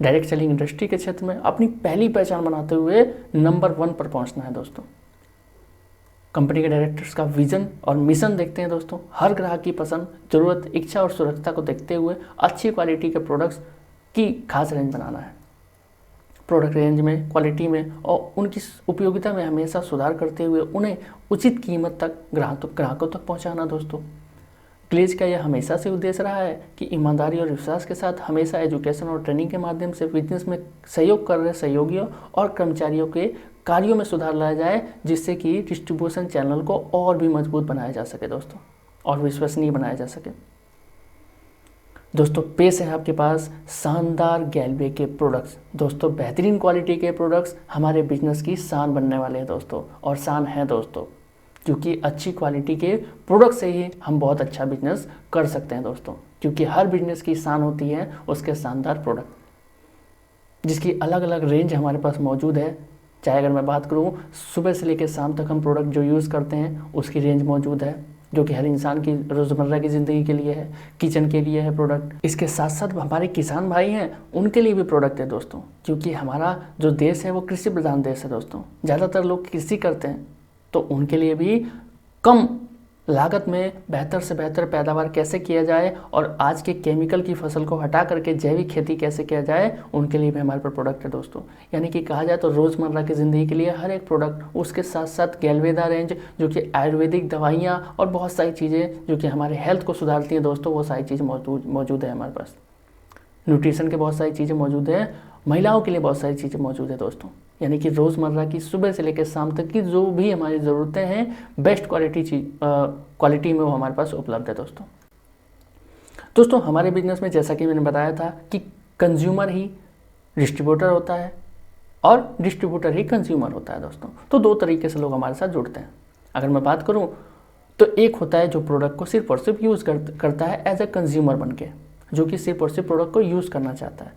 डायरेक्ट सेलिंग इंडस्ट्री के क्षेत्र में अपनी पहली पहचान बनाते हुए नंबर 1 पर पहुंचना है दोस्तों। कंपनी के डायरेक्टर्स का विजन और मिशन देखते हैं दोस्तों। हर ग्राहक की पसंद, जरूरत, इच्छा और सुरक्षा को देखते हुए अच्छी क्वालिटी के प्रोडक्ट्स की खास रेंज बनाना है। प्रोडक्ट रेंज में, क्वालिटी में और उनकी उपयोगिता में हमेशा सुधार करते हुए उन्हें उचित कीमत तक ग्राहकों तक पहुंचाना दोस्तों। ग्लेज का यह हमेशा से उद्देश्य रहा है कि ईमानदारी और विश्वास के साथ हमेशा एजुकेशन और ट्रेनिंग के माध्यम से बिजनेस में सहयोग कर रहे सहयोगियों और कर्मचारियों के कार्यों में सुधार लाया जाए, जिससे कि डिस्ट्रीब्यूशन चैनल को और भी मजबूत बनाया जा सके दोस्तों और विश्वसनीय बनाया जा सके दोस्तों। पेश है आपके पास शानदार गैल्वे के प्रोडक्ट्स दोस्तों। बेहतरीन क्वालिटी के प्रोडक्ट्स हमारे बिजनेस की शान बनने वाले हैं दोस्तों, और शान है दोस्तों, क्योंकि अच्छी क्वालिटी के प्रोडक्ट से ही हम बहुत अच्छा बिजनेस कर सकते हैं दोस्तों। क्योंकि हर बिजनेस की शान होती है उसके शानदार प्रोडक्ट, जिसकी अलग अलग रेंज हमारे पास मौजूद है। चाहे अगर मैं बात करूँ सुबह से लेकर शाम तक हम प्रोडक्ट जो यूज़ करते हैं उसकी रेंज मौजूद है, जो कि हर इंसान की रोज़मर्रा की ज़िंदगी के लिए है, किचन के लिए है प्रोडक्ट। इसके साथ साथ हमारे किसान भाई हैं, उनके लिए भी प्रोडक्ट है दोस्तों, क्योंकि हमारा जो देश है वो कृषि प्रधान देश है दोस्तों। ज़्यादातर लोग कृषि करते हैं, तो उनके लिए भी कम लागत में बेहतर से बेहतर पैदावार कैसे किया जाए और आज के केमिकल की फसल को हटा करके जैविक खेती कैसे किया जाए, उनके लिए भी हमारे पास प्रोडक्ट है दोस्तों। यानी कि कहा जाए तो रोज़मर्रा की ज़िंदगी के लिए हर एक प्रोडक्ट, उसके साथ साथ गैल्वेदा रेंज जो कि आयुर्वेदिक दवाइयाँ और बहुत सारी चीज़ें जो कि हमारे हेल्थ को सुधारती हैं दोस्तों, वो सारी चीज़ें मौजूद है हमारे पास। न्यूट्रिशन के बहुत सारी चीज़ें मौजूद हैं, महिलाओं के लिए बहुत सारी चीज़ें मौजूद है दोस्तों। यानी कि रोज़मर्रा की सुबह से लेकर शाम तक की जो भी हमारी ज़रूरतें हैं बेस्ट क्वालिटी में वो हमारे पास उपलब्ध है दोस्तों। दोस्तों हमारे बिजनेस में जैसा कि मैंने बताया था कि कंज्यूमर ही डिस्ट्रीब्यूटर होता है और डिस्ट्रीब्यूटर ही कंज्यूमर होता है दोस्तों। तो दो तरीके से लोग हमारे साथ जुड़ते हैं। अगर मैं बात करूं तो एक होता है जो प्रोडक्ट को सिर्फ और सिर्फ यूज़ करता है एज ए कंज्यूमर बन के, जो कि सिर्फ और सिर्फ प्रोडक्ट को यूज़ करना चाहता है,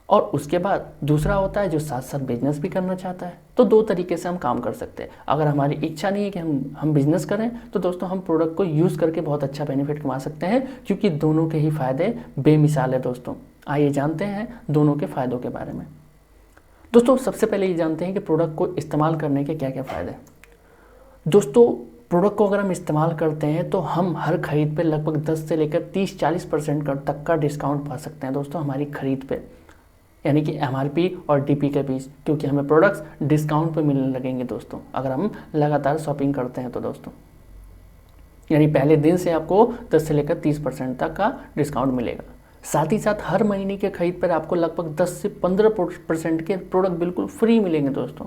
और उसके बाद दूसरा होता है जो साथ साथ बिजनेस भी करना चाहता है। तो दो तरीके से हम काम कर सकते हैं। अगर हमारी इच्छा नहीं है कि हम बिजनेस करें तो दोस्तों हम प्रोडक्ट को यूज़ करके बहुत अच्छा बेनिफिट कमा सकते हैं, क्योंकि दोनों के ही फ़ायदे बेमिसाल है दोस्तों। आइए जानते हैं दोनों के फ़ायदों के बारे में। दोस्तों सबसे पहले ये जानते हैं कि प्रोडक्ट को इस्तेमाल करने के क्या क्या फ़ायदे हैं। दोस्तों प्रोडक्ट को अगर हम इस्तेमाल करते हैं तो हम हर खरीद पे लगभग 10 से लेकर 30-40% तक का डिस्काउंट पा सकते हैं दोस्तों हमारी खरीद पे, यानी कि MRP और DP के बीच, क्योंकि हमें प्रोडक्ट्स डिस्काउंट पे मिलने लगेंगे दोस्तों अगर हम लगातार शॉपिंग करते हैं तो दोस्तों, यानी पहले दिन से आपको 10 से लेकर 30% तक का डिस्काउंट मिलेगा। साथ ही साथ हर महीने के खरीद पर आपको लगभग 10 से 15% के प्रोडक्ट बिल्कुल फ्री मिलेंगे दोस्तों,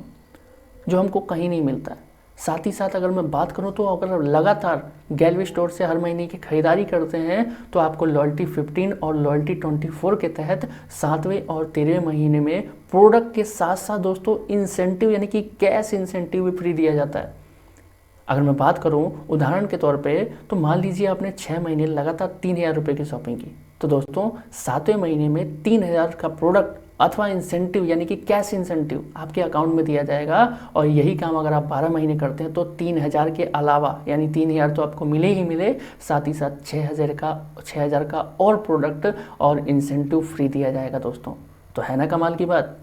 जो हमको कहीं नहीं मिलता है। साथ ही साथ अगर मैं बात करूं तो अगर लगातार गैलरी स्टोर से हर महीने की खरीदारी करते हैं तो आपको लॉयल्टी 15 और लॉयल्टी 24 के तहत 7वें और 13वें महीने में प्रोडक्ट के साथ साथ दोस्तों इंसेंटिव यानी कि कैश इंसेंटिव भी फ्री दिया जाता है। अगर मैं बात करूं उदाहरण के तौर पे, तो मान लीजिए आपने 6 महीने लगातार 3000 रुपये की शॉपिंग की, तो दोस्तों 7वें महीने में 3000 का प्रोडक्ट अथवा इंसेंटिव यानी कि कैश इंसेंटिव आपके अकाउंट में दिया जाएगा। और यही काम अगर आप 12 महीने करते हैं तो 3000 के अलावा, यानी 3000 तो आपको मिले ही मिले, साथ ही साथ 6000 का और प्रोडक्ट और इंसेंटिव फ्री दिया जाएगा दोस्तों। तो है ना कमाल की बात।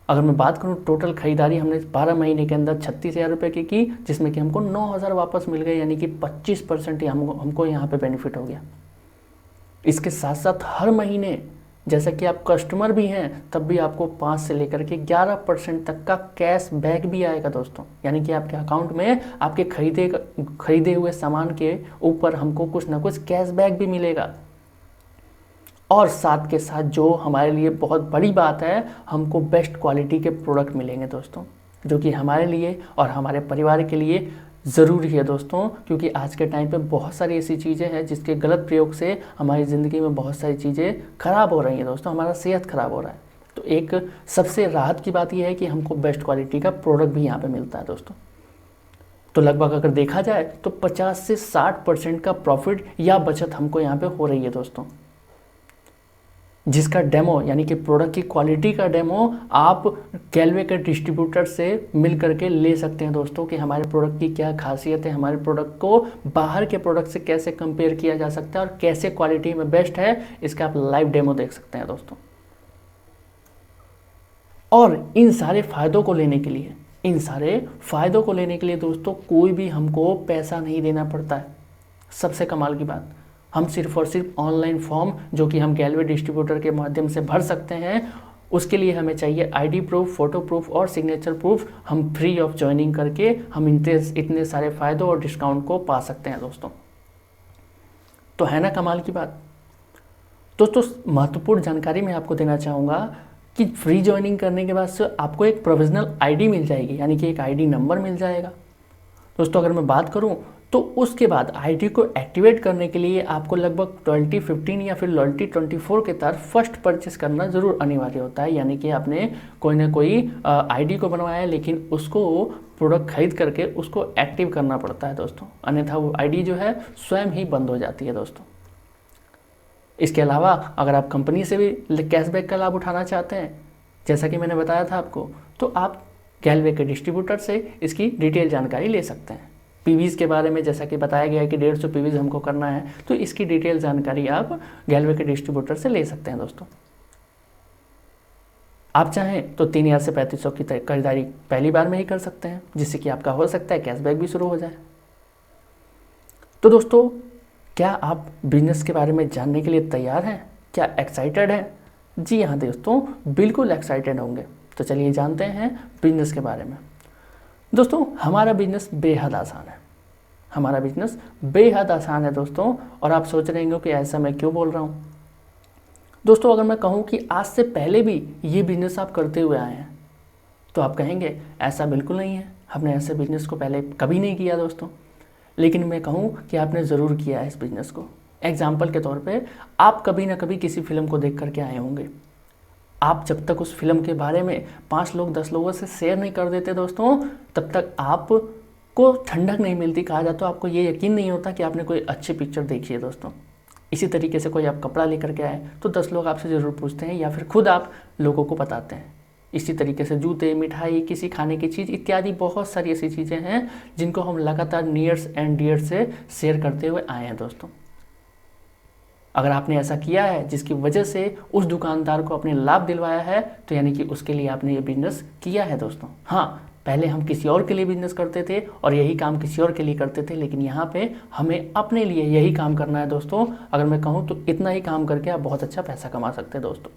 अगर मैं बात करूं टोटल खरीदारी हमने 12 महीने के अंदर 36,000 रुपये की, जिसमें कि हमको 9,000 वापस मिल गए, यानी कि 25% ही हमको यहाँ पे बेनिफिट हो गया। इसके साथ साथ हर महीने जैसा कि आप कस्टमर भी हैं तब भी आपको 5 से लेकर के 11% तक का कैश बैक भी आएगा दोस्तों, यानी कि आपके अकाउंट में आपके खरीदे हुए सामान के ऊपर हमको कुछ ना कुछ कैश बैक भी मिलेगा। और साथ के साथ जो हमारे लिए बहुत बड़ी बात है, हमको बेस्ट क्वालिटी के प्रोडक्ट मिलेंगे दोस्तों, जो कि हमारे लिए और हमारे परिवार के लिए ज़रूरी है दोस्तों, क्योंकि आज के टाइम पे बहुत सारी ऐसी चीज़ें हैं जिसके गलत प्रयोग से हमारी ज़िंदगी में बहुत सारी चीज़ें ख़राब हो रही हैं दोस्तों, हमारा सेहत ख़राब हो रहा है। तो एक सबसे राहत की बात यह है कि हमको बेस्ट क्वालिटी का प्रोडक्ट भी यहाँ पे मिलता है दोस्तों। तो लगभग अगर देखा जाए तो 50 से 60% का प्रॉफिट या बचत हमको यहाँ पे हो रही है दोस्तों, जिसका डेमो यानी कि प्रोडक्ट की क्वालिटी का डेमो आप गैलवे के डिस्ट्रीब्यूटर से मिल करके ले सकते हैं दोस्तों, कि हमारे प्रोडक्ट की क्या खासियत है, हमारे प्रोडक्ट को बाहर के प्रोडक्ट से कैसे कंपेयर किया जा सकता है और कैसे क्वालिटी में बेस्ट है, इसका आप लाइव डेमो देख सकते हैं दोस्तों। और इन सारे फायदों को लेने के लिए दोस्तों कोई भी हमको पैसा नहीं देना पड़ता है। सबसे कमाल की बात, हम सिर्फ और सिर्फ ऑनलाइन फॉर्म जो कि हम गैलवे डिस्ट्रीब्यूटर के माध्यम से भर सकते हैं, उसके लिए हमें चाहिए ID प्रूफ, फोटो प्रूफ और सिग्नेचर प्रूफ। हम फ्री ऑफ ज्वाइनिंग करके हम इतने सारे फ़ायदों और डिस्काउंट को पा सकते हैं दोस्तों। तो है ना कमाल की बात। दोस्तों महत्वपूर्ण जानकारी मैं आपको देना चाहूँगा कि फ्री ज्वाइनिंग करने के बाद से आपको एक प्रोविजनल ID मिल जाएगी, यानी कि एक ID नंबर मिल जाएगा दोस्तों। अगर मैं बात करूँ तो उसके बाद ID को एक्टिवेट करने के लिए आपको लगभग लॉयल्टी 15 या फिर लॉयल्टी 24 के तहत फर्स्ट परचेस करना ज़रूर अनिवार्य होता है, यानी कि आपने कोई ना कोई ID को बनवाया है, लेकिन उसको प्रोडक्ट खरीद करके उसको एक्टिव करना पड़ता है दोस्तों, अन्यथा वो ID जो है स्वयं ही बंद हो जाती है दोस्तों। इसके अलावा अगर आप कंपनी से भी कैशबैक का लाभ उठाना चाहते हैं, जैसा कि मैंने बताया था आपको, तो आप गैलवे के डिस्ट्रीब्यूटर से इसकी डिटेल जानकारी ले सकते हैं। पीवीज़ के बारे में जैसा कि बताया गया है कि 150 पीवीज़ हमको करना है, तो इसकी डिटेल जानकारी आप गैलवे के डिस्ट्रीब्यूटर से ले सकते हैं दोस्तों। आप चाहें तो 3000 से 3500 की खरीदारी पहली बार में ही कर सकते हैं, जिससे कि आपका हो सकता है कैशबैक भी शुरू हो जाए। तो दोस्तों क्या आप बिजनेस के बारे में जानने के लिए तैयार हैं? क्या एक्साइटेड हैं? जी हाँ दोस्तों, बिल्कुल एक्साइटेड होंगे। तो चलिए जानते हैं बिजनेस के बारे में। दोस्तों हमारा बिजनेस बेहद आसान है दोस्तों। और आप सोच रहे होंगे कि ऐसा मैं क्यों बोल रहा हूँ। दोस्तों अगर मैं कहूँ कि आज से पहले भी ये बिजनेस आप करते हुए आए हैं, तो आप कहेंगे ऐसा बिल्कुल नहीं है, हमने ऐसे बिजनेस को पहले कभी नहीं किया दोस्तों। लेकिन मैं कहूँ कि आपने ज़रूर किया है इस बिज़नेस को। एग्जाम्पल के तौर पे आप कभी ना कभी किसी फिल्म को देख करके आए होंगे। आप जब तक उस फिल्म के बारे में 5 लोग 10 लोगों से शेयर नहीं कर देते दोस्तों, तब तक आपको ठंडक नहीं मिलती। कहा जाए तो आपको ये यकीन नहीं होता कि आपने कोई अच्छी पिक्चर देखी है दोस्तों। इसी तरीके से कोई आप कपड़ा लेकर के आए तो 10 लोग आपसे ज़रूर पूछते हैं या फिर खुद आप लोगों को बताते हैं। इसी तरीके से जूते, मिठाई, किसी खाने की चीज़ इत्यादि बहुत सारी ऐसी चीज़ें हैं जिनको हम लगातार नियर्स एंड डियर्स से शेयर करते हुए आए हैं दोस्तों। अगर आपने ऐसा किया है जिसकी वजह से उस दुकानदार को अपने लाभ दिलवाया है, तो यानी कि उसके लिए आपने ये बिजनेस किया है दोस्तों। हाँ, पहले हम किसी और के लिए बिजनेस करते थे और यही काम किसी और के लिए करते थे, लेकिन यहाँ पे हमें अपने लिए यही काम करना है दोस्तों। अगर मैं कहूँ तो इतना ही काम करके आप बहुत अच्छा पैसा कमा सकते हैं दोस्तों।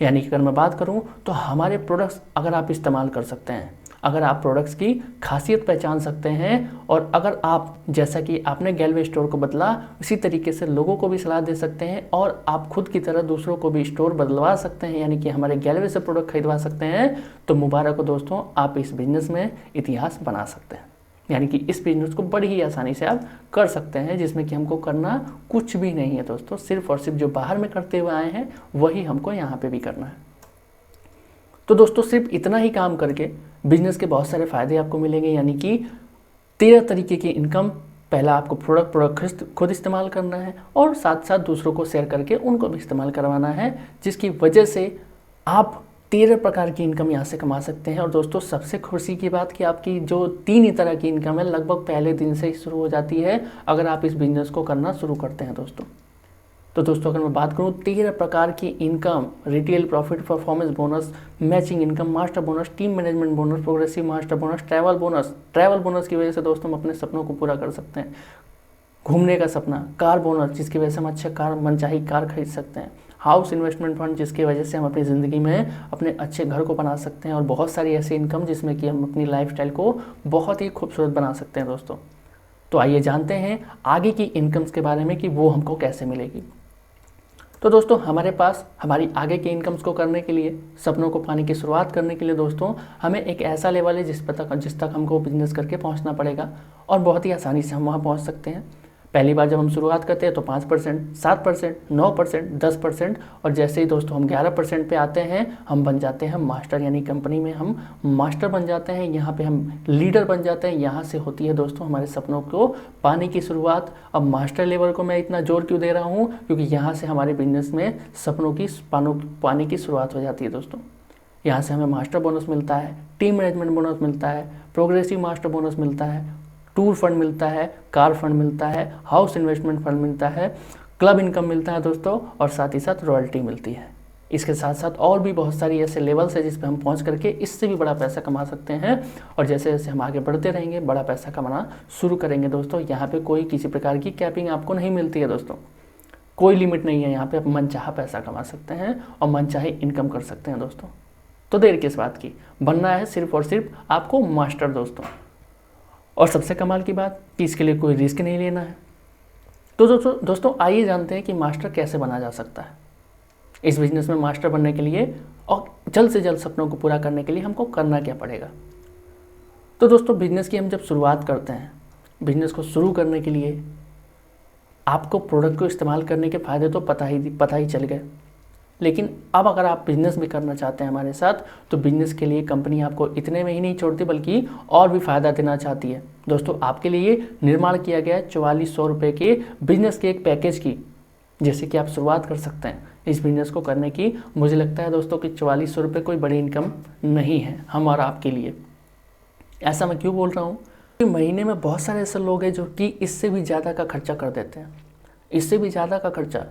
यानी कि अगर मैं बात करूँ तो हमारे प्रोडक्ट्स अगर आप इस्तेमाल कर सकते हैं, अगर आप प्रोडक्ट्स की खासियत पहचान सकते हैं, और अगर आप जैसा कि आपने गैलवे स्टोर को बदला उसी तरीके से लोगों को भी सलाह दे सकते हैं, और आप खुद की तरह दूसरों को भी स्टोर बदलवा सकते हैं, यानी कि हमारे गैलवे से प्रोडक्ट खरीदवा सकते हैं, तो मुबारक हो दोस्तों, आप इस बिज़नेस में इतिहास बना सकते हैं। यानी कि इस बिज़नेस को बड़ी ही आसानी से आप कर सकते हैं, जिसमें कि हमको करना कुछ भी नहीं है दोस्तों। सिर्फ और सिर्फ जो बाहर में करते हुए आए हैं वही हमको यहाँ पे भी करना है। तो दोस्तों सिर्फ इतना ही काम करके बिजनेस के बहुत सारे फ़ायदे आपको मिलेंगे। यानी कि 13 तरीके की इनकम। पहला आपको प्रोडक्ट खुद इस्तेमाल करना है और साथ साथ दूसरों को शेयर करके उनको भी इस्तेमाल करवाना है, जिसकी वजह से आप 13 प्रकार की इनकम यहाँ से कमा सकते हैं। और दोस्तों सबसे खुशी की बात कि आपकी जो 3 ही तरह की इनकम है लगभग पहले दिन से ही शुरू हो जाती है अगर आप इस बिज़नेस को करना शुरू करते हैं दोस्तों। तो दोस्तों अगर मैं बात करूँ 13 प्रकार की income, retail profit, performance bonus, matching income, master bonus, team management bonus, progressive master bonus, travel bonus की वजह से दोस्तों हम अपने सपनों को पूरा कर सकते हैं। घूमने का सपना, कार बोनस जिसकी वजह से हम अच्छे मनचाही कार खरीद सकते हैं, हाउस इन्वेस्टमेंट फंड जिसकी वजह से हम अपनी ज़िंदगी में अपने अच्छे घर को बना सकते हैं, और बहुत सारी ऐसी इनकम जिसमें कि हम अपनी लाइफस्टाइल को बहुत ही खूबसूरत बना सकते हैं दोस्तों। तो आइए जानते हैं आगे की इनकम्स के बारे में कि वो हमको कैसे मिलेगी। तो दोस्तों हमारे पास हमारी आगे के इनकम्स को करने के लिए, सपनों को पाने की शुरुआत करने के लिए दोस्तों हमें एक ऐसा लेवल है जिस तक हमको बिजनेस करके पहुंचना पड़ेगा, और बहुत ही आसानी से हम वहां पहुंच सकते हैं। पहली बार जब हम शुरुआत करते हैं तो 5%, 7%, 9%, 10%, और जैसे ही दोस्तों हम 11% पे आते हैं हम बन जाते हैं मास्टर, यानी कंपनी में हम मास्टर बन जाते हैं। यहाँ पे हम लीडर बन जाते हैं। यहाँ से होती है दोस्तों हमारे सपनों को पाने की शुरुआत। अब मास्टर लेवल को मैं इतना जोर क्यों दे रहा हूँ, क्योंकि यहाँ से हमारे बिजनेस में सपनों की पाने की शुरुआत हो जाती है दोस्तों। यहाँ से हमें मास्टर बोनस मिलता है, टीम मैनेजमेंट बोनस मिलता है, प्रोग्रेसिव मास्टर बोनस मिलता है, टूर फंड मिलता है, कार फंड मिलता है, हाउस इन्वेस्टमेंट फंड मिलता है, क्लब इनकम मिलता है दोस्तों, और साथ ही साथ रॉयल्टी मिलती है। इसके साथ साथ और भी बहुत सारी ऐसे लेवल्स है जिस पे हम पहुंच करके इससे भी बड़ा पैसा कमा सकते हैं, और जैसे जैसे हम आगे बढ़ते रहेंगे बड़ा पैसा कमाना शुरू करेंगे दोस्तों। यहाँ पे कोई किसी प्रकार की कैपिंग आपको नहीं मिलती है दोस्तों, कोई लिमिट नहीं है। यहाँ पे आप मनचाहा पैसा कमा सकते हैं और मनचाही इनकम कर सकते हैं दोस्तों। तो देर किस बात की, बनना है सिर्फ और सिर्फ आपको मास्टर दोस्तों। और सबसे कमाल की बात कि इसके लिए कोई रिस्क नहीं लेना है। तो दोस्तों आइए जानते हैं कि मास्टर कैसे बना जा सकता है। इस बिजनेस में मास्टर बनने के लिए और जल्द से जल्द सपनों को पूरा करने के लिए हमको करना क्या पड़ेगा। तो दोस्तों बिजनेस की हम जब शुरुआत करते हैं, बिजनेस को शुरू करने के लिए आपको प्रोडक्ट को इस्तेमाल करने के फ़ायदे तो पता ही चल गए, लेकिन अब अगर आप बिज़नेस भी करना चाहते हैं हमारे साथ, तो बिज़नेस के लिए कंपनी आपको इतने में ही नहीं छोड़ती बल्कि और भी फ़ायदा देना चाहती है दोस्तों। आपके लिए निर्माण किया गया है 4400 रुपये के बिज़नेस के एक पैकेज की, जैसे कि आप शुरुआत कर सकते हैं इस बिज़नेस को करने की। मुझे लगता है दोस्तों कि 4400 रुपये कोई बड़ी इनकम नहीं है हम और आपके लिए। ऐसा मैं क्यों बोल रहा हूँ कि महीने में बहुत सारे ऐसे लोग हैं जो कि इससे भी ज़्यादा का खर्चा कर देते हैं। इससे भी ज़्यादा का खर्चा,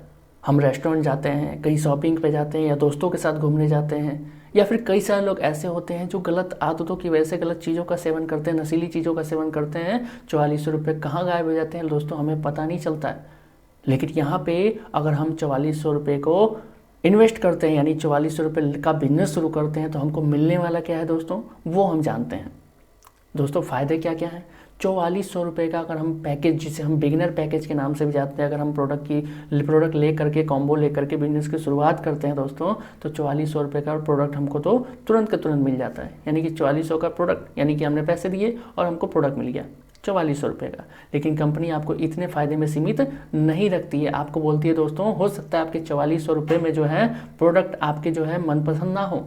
हम रेस्टोरेंट जाते हैं, कहीं शॉपिंग पे जाते हैं, या दोस्तों के साथ घूमने जाते हैं, या फिर कई सारे लोग ऐसे होते हैं जो गलत आदतों की वजह से गलत चीज़ों का सेवन करते हैं, नशीली चीज़ों का सेवन करते हैं। 4400 रुपये कहाँ गायब हो जाते हैं दोस्तों हमें पता नहीं चलता है। लेकिन यहाँ पे अगर हम 4400 रुपये को इन्वेस्ट करते हैं, यानी 4400 रुपये का बिजनेस शुरू करते हैं, तो हमको मिलने वाला क्या है दोस्तों वो हम जानते हैं। दोस्तों फ़ायदे क्या क्या हैं। 4400 रुपये का अगर हम पैकेज, जिसे हम बिगिनर पैकेज के नाम से भी जानते हैं, अगर हम प्रोडक्ट ले करके कॉम्बो ले करके बिजनेस की शुरुआत करते हैं दोस्तों, तो 4400 रुपये का प्रोडक्ट हमको तो तुरंत के तुरंत मिल जाता है। यानी कि 4400 का प्रोडक्ट, यानी कि हमने पैसे दिए और हमको प्रोडक्ट मिल गया। ₹4400 का। लेकिन कंपनी आपको इतने फ़ायदे में सीमित नहीं रखती है, आपको बोलती है दोस्तों हो सकता है आपके ₹4400 में जो है प्रोडक्ट आपके जो है मनपसंद ना हो,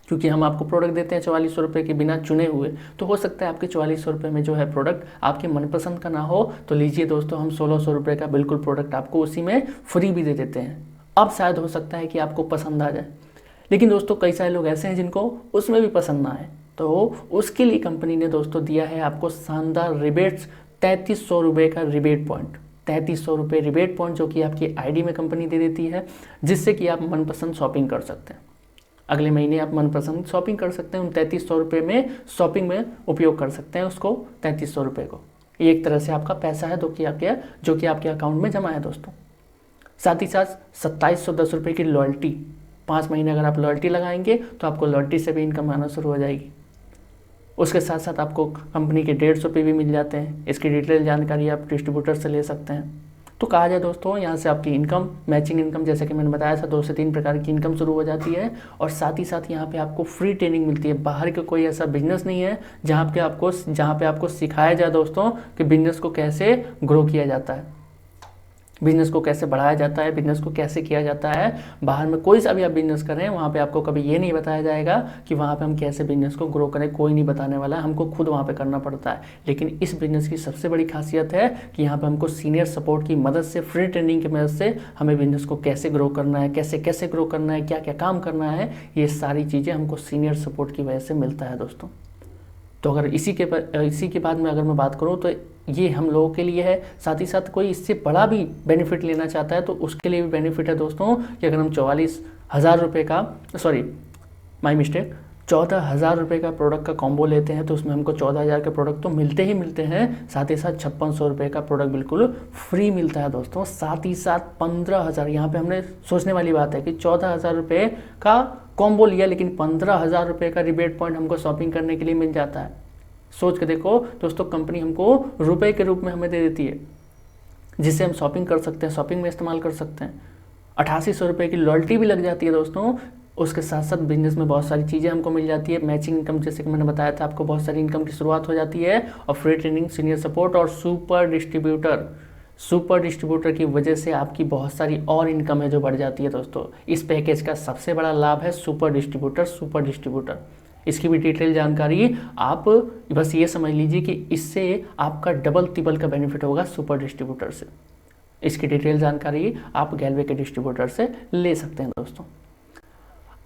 क्योंकि हम आपको प्रोडक्ट देते हैं ₹4400 के बिना चुने हुए, तो हो सकता है आपके ₹4400 में जो है प्रोडक्ट आपके मनपसंद का ना हो, तो लीजिए दोस्तों हम ₹1600 का बिल्कुल प्रोडक्ट आपको उसी में फ्री भी दे देते हैं। अब शायद हो सकता है कि आपको पसंद आ जाए, लेकिन दोस्तों कई सारे लोग ऐसे हैं जिनको उसमें भी पसंद ना आए, तो उसके लिए कंपनी ने दोस्तों दिया है आपको शानदार रिबेट्स, ₹3300 का रिबेट पॉइंट, ₹3300 रिबेट पॉइंट जो कि आपकी आईडी में कंपनी दे देती है, जिससे कि आप मनपसंद शॉपिंग कर सकते हैं। अगले महीने आप मनपसंद शॉपिंग कर सकते हैं, उन ₹3300 में शॉपिंग में उपयोग कर सकते हैं उसको, ₹3300 को। ये एक तरह से आपका पैसा है जो कि आपके अकाउंट में जमा है दोस्तों। साथ ही साथ ₹2710 की लॉयल्टी, 5 महीने अगर आप लॉयल्टी लगाएंगे तो आपको लॉयल्टी से भी इनकम आना शुरू हो जाएगी। उसके साथ साथ आपको कंपनी के ₹150 भी मिल जाते हैं। इसकी डिटेल जानकारी आप डिस्ट्रीब्यूटर से ले सकते हैं। तो कहा जाए दोस्तों यहाँ से आपकी इनकम, मैचिंग इनकम, जैसे कि मैंने बताया था 2 से 3 प्रकार की इनकम शुरू हो जाती है। और साथ ही साथ यहाँ पे आपको फ्री ट्रेनिंग मिलती है। बाहर का कोई ऐसा बिजनेस नहीं है जहाँ पे आपको सिखाया जाए दोस्तों कि बिजनेस को कैसे ग्रो किया जाता है, बिजनेस को कैसे बढ़ाया जाता है, बिजनेस को कैसे किया जाता है। बाहर में कोई सा भी आप बिजनेस कर रहे हैं वहाँ पे आपको कभी ये नहीं बताया जाएगा कि वहाँ पे हम कैसे बिजनेस को ग्रो करें, कोई नहीं बताने वाला है, हमको खुद वहाँ पे करना पड़ता है। लेकिन इस बिजनेस की सबसे बड़ी खासियत है कि यहाँ पे हमको सीनियर सपोर्ट की मदद से, फ्री ट्रेनिंग की मदद से हमें बिजनेस को कैसे ग्रो करना है, कैसे ग्रो करना है, क्या क्या काम करना है, ये सारी चीज़ें हमको सीनियर सपोर्ट की वजह से मिलता है दोस्तों। तो अगर इसी के बाद में अगर मैं बात करूँ तो ये हम लोगों के लिए है। साथ ही साथ कोई इससे बड़ा भी बेनिफिट लेना चाहता है तो उसके लिए भी बेनिफिट है दोस्तों कि अगर हम ₹14,000 का, ₹14,000 का प्रोडक्ट का कॉम्बो लेते हैं तो उसमें हमको 14,000 के प्रोडक्ट तो मिलते ही मिलते हैं, साथ ही साथ ₹5600 का प्रोडक्ट बिल्कुल फ्री मिलता है दोस्तों। साथ ही साथ 15,000, यहाँ पे हमने सोचने वाली बात है कि ₹14,000 का कॉम्बो लिया लेकिन ₹15,000 का रिबेट पॉइंट हमको शॉपिंग करने के लिए मिल जाता है। सोच के देखो दोस्तों, कंपनी हमको रुपए के रूप में हमें दे देती है जिससे हम शॉपिंग कर सकते हैं, शॉपिंग में इस्तेमाल कर सकते हैं। ₹8800 की लॉयल्टी भी लग जाती है दोस्तों। उसके साथ साथ बिजनेस में बहुत सारी चीज़ें हमको मिल जाती है। मैचिंग इनकम, जैसे कि मैंने बताया था आपको, बहुत सारी इनकम की शुरुआत हो जाती है। और फ्री ट्रेनिंग, सीनियर सपोर्ट और सुपर डिस्ट्रीब्यूटर की वजह से आपकी बहुत सारी और इनकम है जो बढ़ जाती है दोस्तों। इस पैकेज का सबसे बड़ा लाभ है सुपर डिस्ट्रीब्यूटर। इसकी भी डिटेल जानकारी आप बस ये समझ लीजिए कि इससे आपका डबल तिबल का बेनिफिट होगा सुपर डिस्ट्रीब्यूटर से। इसकी डिटेल जानकारी आप गैलवे के डिस्ट्रीब्यूटर से ले सकते हैं दोस्तों।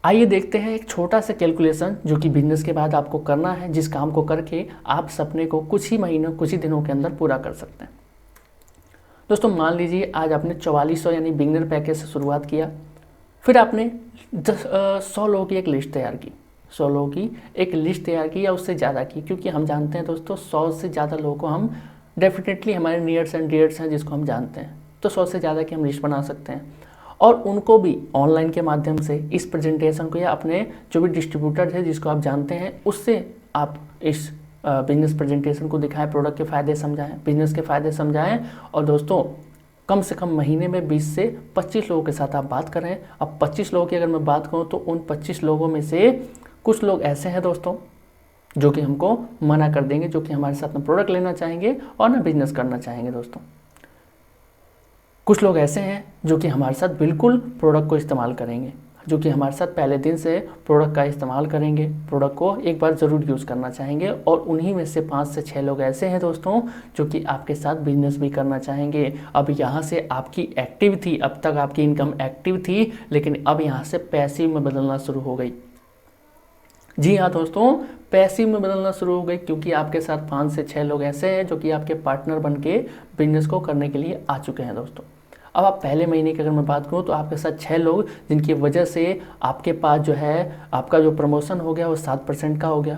आइए देखते हैं एक छोटा सा कैलकुलेशन जो कि बिजनेस के बाद आपको करना है, जिस काम को करके आप सपने को कुछ ही महीनों, कुछ ही दिनों के अंदर पूरा कर सकते हैं। दोस्तों मान लीजिए आज आपने 4400 यानी बिगिनर पैकेज से शुरुआत किया, फिर आपने 100 लोगों की एक लिस्ट तैयार की, 100 लोगों की एक लिस्ट तैयार की या उससे ज़्यादा की, क्योंकि हम जानते हैं दोस्तों 100 से ज़्यादा लोगों को हम डेफिनेटली, हमारे नियर्स एंड डियर्स हैं जिसको हम जानते हैं, तो 100 से ज़्यादा की हम लिस्ट बना सकते हैं। और उनको भी ऑनलाइन के माध्यम से इस प्रेजेंटेशन को या अपने जो भी डिस्ट्रीब्यूटर है जिसको आप जानते हैं उससे आप इस बिजनेस प्रेजेंटेशन को दिखाएं, प्रोडक्ट के फ़ायदे समझाएं, बिजनेस के फ़ायदे समझाएं। और दोस्तों कम से कम महीने में 20 से 25 लोगों के साथ आप बात करें। अब 25 लोगों की अगर मैं बात करूं तो उन 25 लोगों में से कुछ लोग ऐसे हैं दोस्तों जो कि हमको मना कर देंगे, जो कि हमारे साथ में प्रोडक्ट लेना चाहेंगे और ना बिजनेस करना चाहेंगे दोस्तों। कुछ लोग ऐसे हैं जो कि हमारे साथ बिल्कुल प्रोडक्ट को इस्तेमाल करेंगे, जो कि हमारे साथ पहले दिन से प्रोडक्ट का इस्तेमाल करेंगे, प्रोडक्ट को एक बार ज़रूर यूज़ करना चाहेंगे। और उन्हीं में से 5 से 6 लोग ऐसे हैं दोस्तों जो कि आपके साथ बिजनेस भी करना चाहेंगे। अब यहाँ से आपकी एक्टिव थी, अब तक आपकी इनकम एक्टिव थी, लेकिन अब यहाँ से पैसिव में बदलना शुरू हो गई। जी हाँ दोस्तों, पैसिव में बदलना शुरू हो गई, क्योंकि आपके साथ 5 से 6 लोग ऐसे हैं जो कि आपके पार्टनर बन के बिजनेस को करने के लिए आ चुके हैं दोस्तों। अब आप पहले महीने की अगर मैं बात करूं तो आपके साथ 6 लोग जिनकी वजह से आपके पास जो है आपका जो प्रमोशन हो गया वो 7% का हो गया।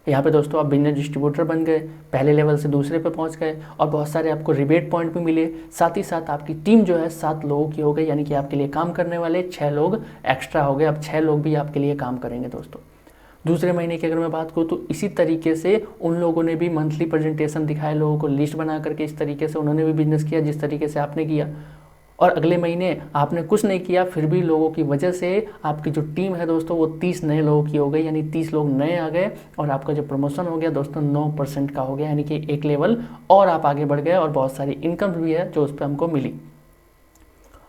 यहाँ पे दोस्तों आप बिजनेस डिस्ट्रीब्यूटर बन गए, पहले लेवल से दूसरे पे पहुँच गए और बहुत सारे आपको रिबेट पॉइंट भी मिले। साथ ही साथ आपकी टीम जो है 7 लोगों की हो गई, यानी कि आपके लिए काम करने वाले 6 लोग एक्स्ट्रा हो गए। अब 6 लोग भी आपके लिए काम करेंगे दोस्तों। दूसरे महीने की अगर मैं बात करूँ तो इसी तरीके से उन लोगों ने भी मंथली प्रेजेंटेशन दिखाए, लोगों को लिस्ट बना करके इस तरीके से उन्होंने भी बिजनेस किया जिस तरीके से आपने किया। और अगले महीने आपने कुछ नहीं किया, फिर भी लोगों की वजह से आपकी जो टीम है दोस्तों वो 30 नए लोगों की हो गई, यानी 30 लोग नए आ गए और आपका जो प्रमोशन हो गया दोस्तों 9% का हो गया, यानी कि एक लेवल और आप आगे बढ़ गए और बहुत सारी इनकम भी है जो उस पर हमको मिली।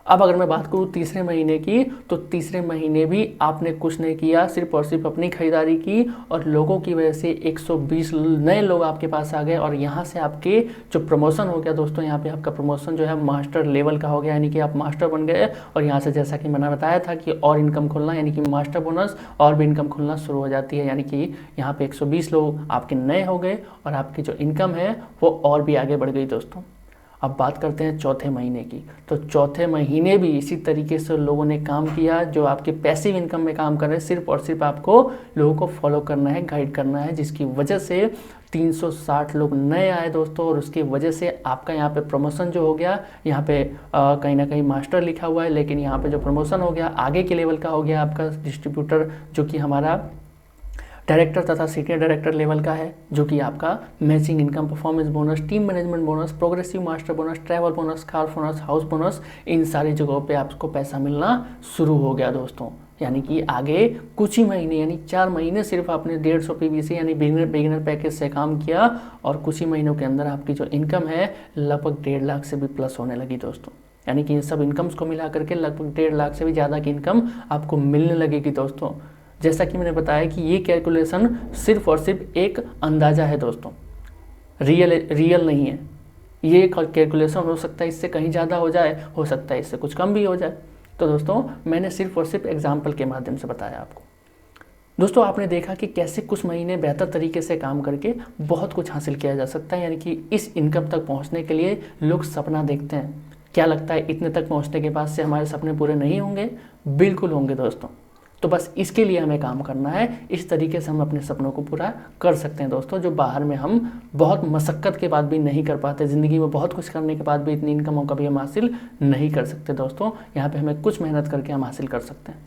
अब अगर मैं बात करूँ तीसरे महीने की, तो तीसरे महीने भी आपने कुछ नहीं किया, सिर्फ और सिर्फ अपनी खरीदारी की और लोगों की वजह से 120 नए लोग आपके पास आ गए और यहाँ से आपके जो प्रमोशन हो गया दोस्तों, यहाँ पे आपका प्रमोशन जो है मास्टर लेवल का हो गया, यानी कि आप मास्टर बन गए और यहाँ से जैसा कि मैंने बताया था कि और इनकम खुलना, यानी कि मास्टर बोनस और भी इनकम खुलना शुरू हो जाती है, यानी कि यहाँ पे 120 लोग आपके नए हो गए और आपकी जो इनकम है वो और भी आगे बढ़ गई दोस्तों। अब बात करते हैं चौथे महीने की, तो चौथे महीने भी इसी तरीके से लोगों ने काम किया जो आपके पैसिव इनकम में काम कर रहे हैं, सिर्फ और सिर्फ आपको लोगों को फॉलो करना है, गाइड करना है, जिसकी वजह से 360 लोग नए आए दोस्तों और उसकी वजह से आपका यहाँ पे प्रमोशन जो हो गया, यहाँ पे कहीं ना कहीं मास्टर लिखा हुआ है लेकिन यहाँ पे जो प्रमोशन हो गया आगे के लेवल का हो गया आपका डिस्ट्रीब्यूटर, जो कि हमारा डायरेक्टर तथा सीनियर डायरेक्टर लेवल का है, जो कि आपका matching income, performance bonus, team management bonus, progressive master bonus, travel bonus, car bonus, house bonus, इन सारी जगहों पे आपको पैसा मिलना शुरू हो गया दोस्तों। यानी कि आगे कुछ ही महीने यानी 4 महीने सिर्फ आपने 150 PVC यानी बिगिनर पैकेज से काम किया और कुछ ही महीनों के अंदर आपकी जो इनकम है लगभग 1.5 लाख से भी प्लस होने लगी दोस्तों। यानी कि इन सब इनकम्स को मिला करके लगभग 1.5 लाख से भी ज़्यादा की इनकम आपको मिलने लगेगी दोस्तों। जैसा कि मैंने बताया कि ये कैलकुलेशन सिर्फ और सिर्फ एक अंदाज़ा है दोस्तों, रियल नहीं है। ये कैलकुलेशन हो सकता है इससे कहीं ज़्यादा हो जाए, हो सकता है इससे कुछ कम भी हो जाए। तो दोस्तों मैंने सिर्फ और सिर्फ एग्जाम्पल के माध्यम से बताया आपको। दोस्तों आपने देखा कि कैसे कुछ महीने बेहतर तरीके से काम करके बहुत कुछ हासिल किया जा सकता है, यानी कि इस इनकम तक पहुंचने के लिए लोग सपना देखते हैं। क्या लगता है इतने तक पहुंचने के बाद से हमारे सपने पूरे नहीं होंगे? बिल्कुल होंगे दोस्तों। तो बस इसके लिए हमें काम करना है, इस तरीके से हम अपने सपनों को पूरा कर सकते हैं दोस्तों, जो बाहर में हम बहुत मशक्क़त के बाद भी नहीं कर पाते। ज़िंदगी में बहुत कुछ करने के बाद भी इतनी इनकम कभी हम हासिल नहीं कर सकते दोस्तों। यहाँ पे हमें कुछ मेहनत करके हम हासिल कर सकते हैं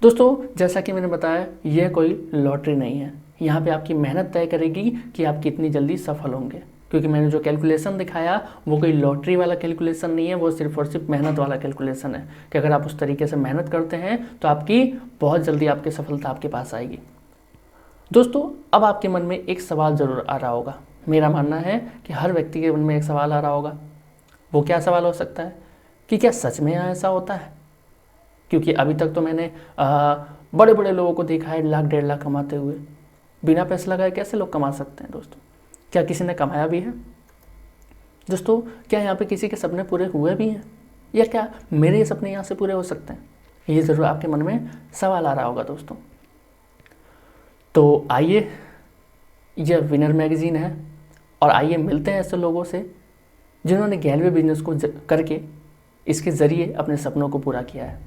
दोस्तों। जैसा कि मैंने बताया यह कोई लॉटरी नहीं है, यहाँ पे आपकी मेहनत तय करेगी कि आप कितनी जल्दी सफल होंगे, क्योंकि मैंने जो कैलकुलेशन दिखाया वो कोई लॉटरी वाला कैलकुलेशन नहीं है, वो सिर्फ और सिर्फ मेहनत वाला कैलकुलेशन है कि अगर आप उस तरीके से मेहनत करते हैं तो आपकी बहुत जल्दी आपकी सफलता आपके पास आएगी। दोस्तों अब आपके मन में एक सवाल ज़रूर आ रहा होगा, मेरा मानना है कि हर व्यक्ति के मन में एक सवाल आ रहा होगा। वो क्या सवाल हो सकता है कि क्या सच में ऐसा होता है? क्योंकि अभी तक तो मैंने बड़े बड़े लोगों को देखा है 1 लाख 1.5 लाख कमाते हुए। बिना पैसे लगाए कैसे लोग कमा सकते हैं दोस्तों? क्या किसी ने कमाया भी है दोस्तों? क्या यहाँ पे किसी के सपने पूरे हुए भी हैं, या क्या मेरे सपने यहाँ से पूरे हो सकते हैं? ये ज़रूर आपके मन में सवाल आ रहा होगा दोस्तों। तो आइए, यह विनर मैगजीन है और आइए मिलते हैं ऐसे लोगों से जिन्होंने 11वें बिजनेस को करके इसके ज़रिए अपने सपनों को पूरा किया है।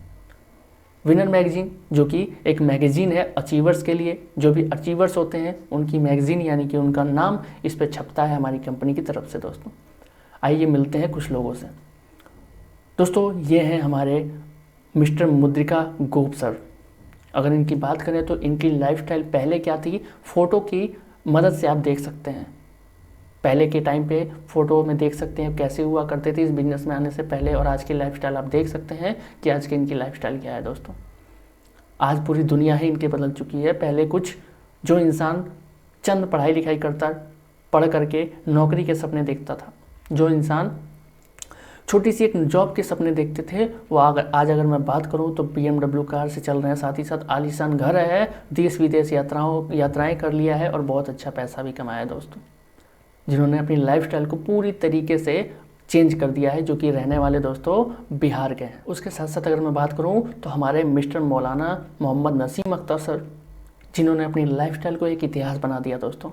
विनर मैगजीन जो कि एक मैगजीन है अचीवर्स के लिए, जो भी अचीवर्स होते हैं उनकी मैगजीन, यानी कि उनका नाम इस पर छपता है हमारी कंपनी की तरफ से दोस्तों। आइए मिलते हैं कुछ लोगों से दोस्तों। ये हैं हमारे मिस्टर मुद्रिका गोप सर। अगर इनकी बात करें तो इनकी लाइफस्टाइल पहले क्या थी, फ़ोटो की मदद से आप देख सकते हैं। पहले के टाइम पे फ़ोटो में देख सकते हैं कैसे हुआ करते थे इस बिजनेस में आने से पहले, और आज की लाइफस्टाइल आप देख सकते हैं कि आज की इनकी लाइफस्टाइल क्या है दोस्तों। आज पूरी दुनिया ही इनकी बदल चुकी है। पहले कुछ जो इंसान चंद पढ़ाई लिखाई करता, पढ़ करके नौकरी के सपने देखता था, जो इंसान छोटी सी एक जॉब के सपने देखते थे, वो आज अगर मैं बात करूं तो BMW कार से चल रहे हैं, साथ ही साथ आलीशान घर है, देश विदेश यात्राएं कर लिया है और बहुत अच्छा पैसा भी कमाया है दोस्तों, जिन्होंने अपनी लाइफस्टाइल को पूरी तरीके से चेंज कर दिया है, जो कि रहने वाले दोस्तों बिहार के हैं। उसके साथ साथ अगर मैं बात करूं तो हमारे मिस्टर मौलाना मोहम्मद नसीम अख्तर सर, जिन्होंने अपनी लाइफस्टाइल को एक इतिहास बना दिया दोस्तों।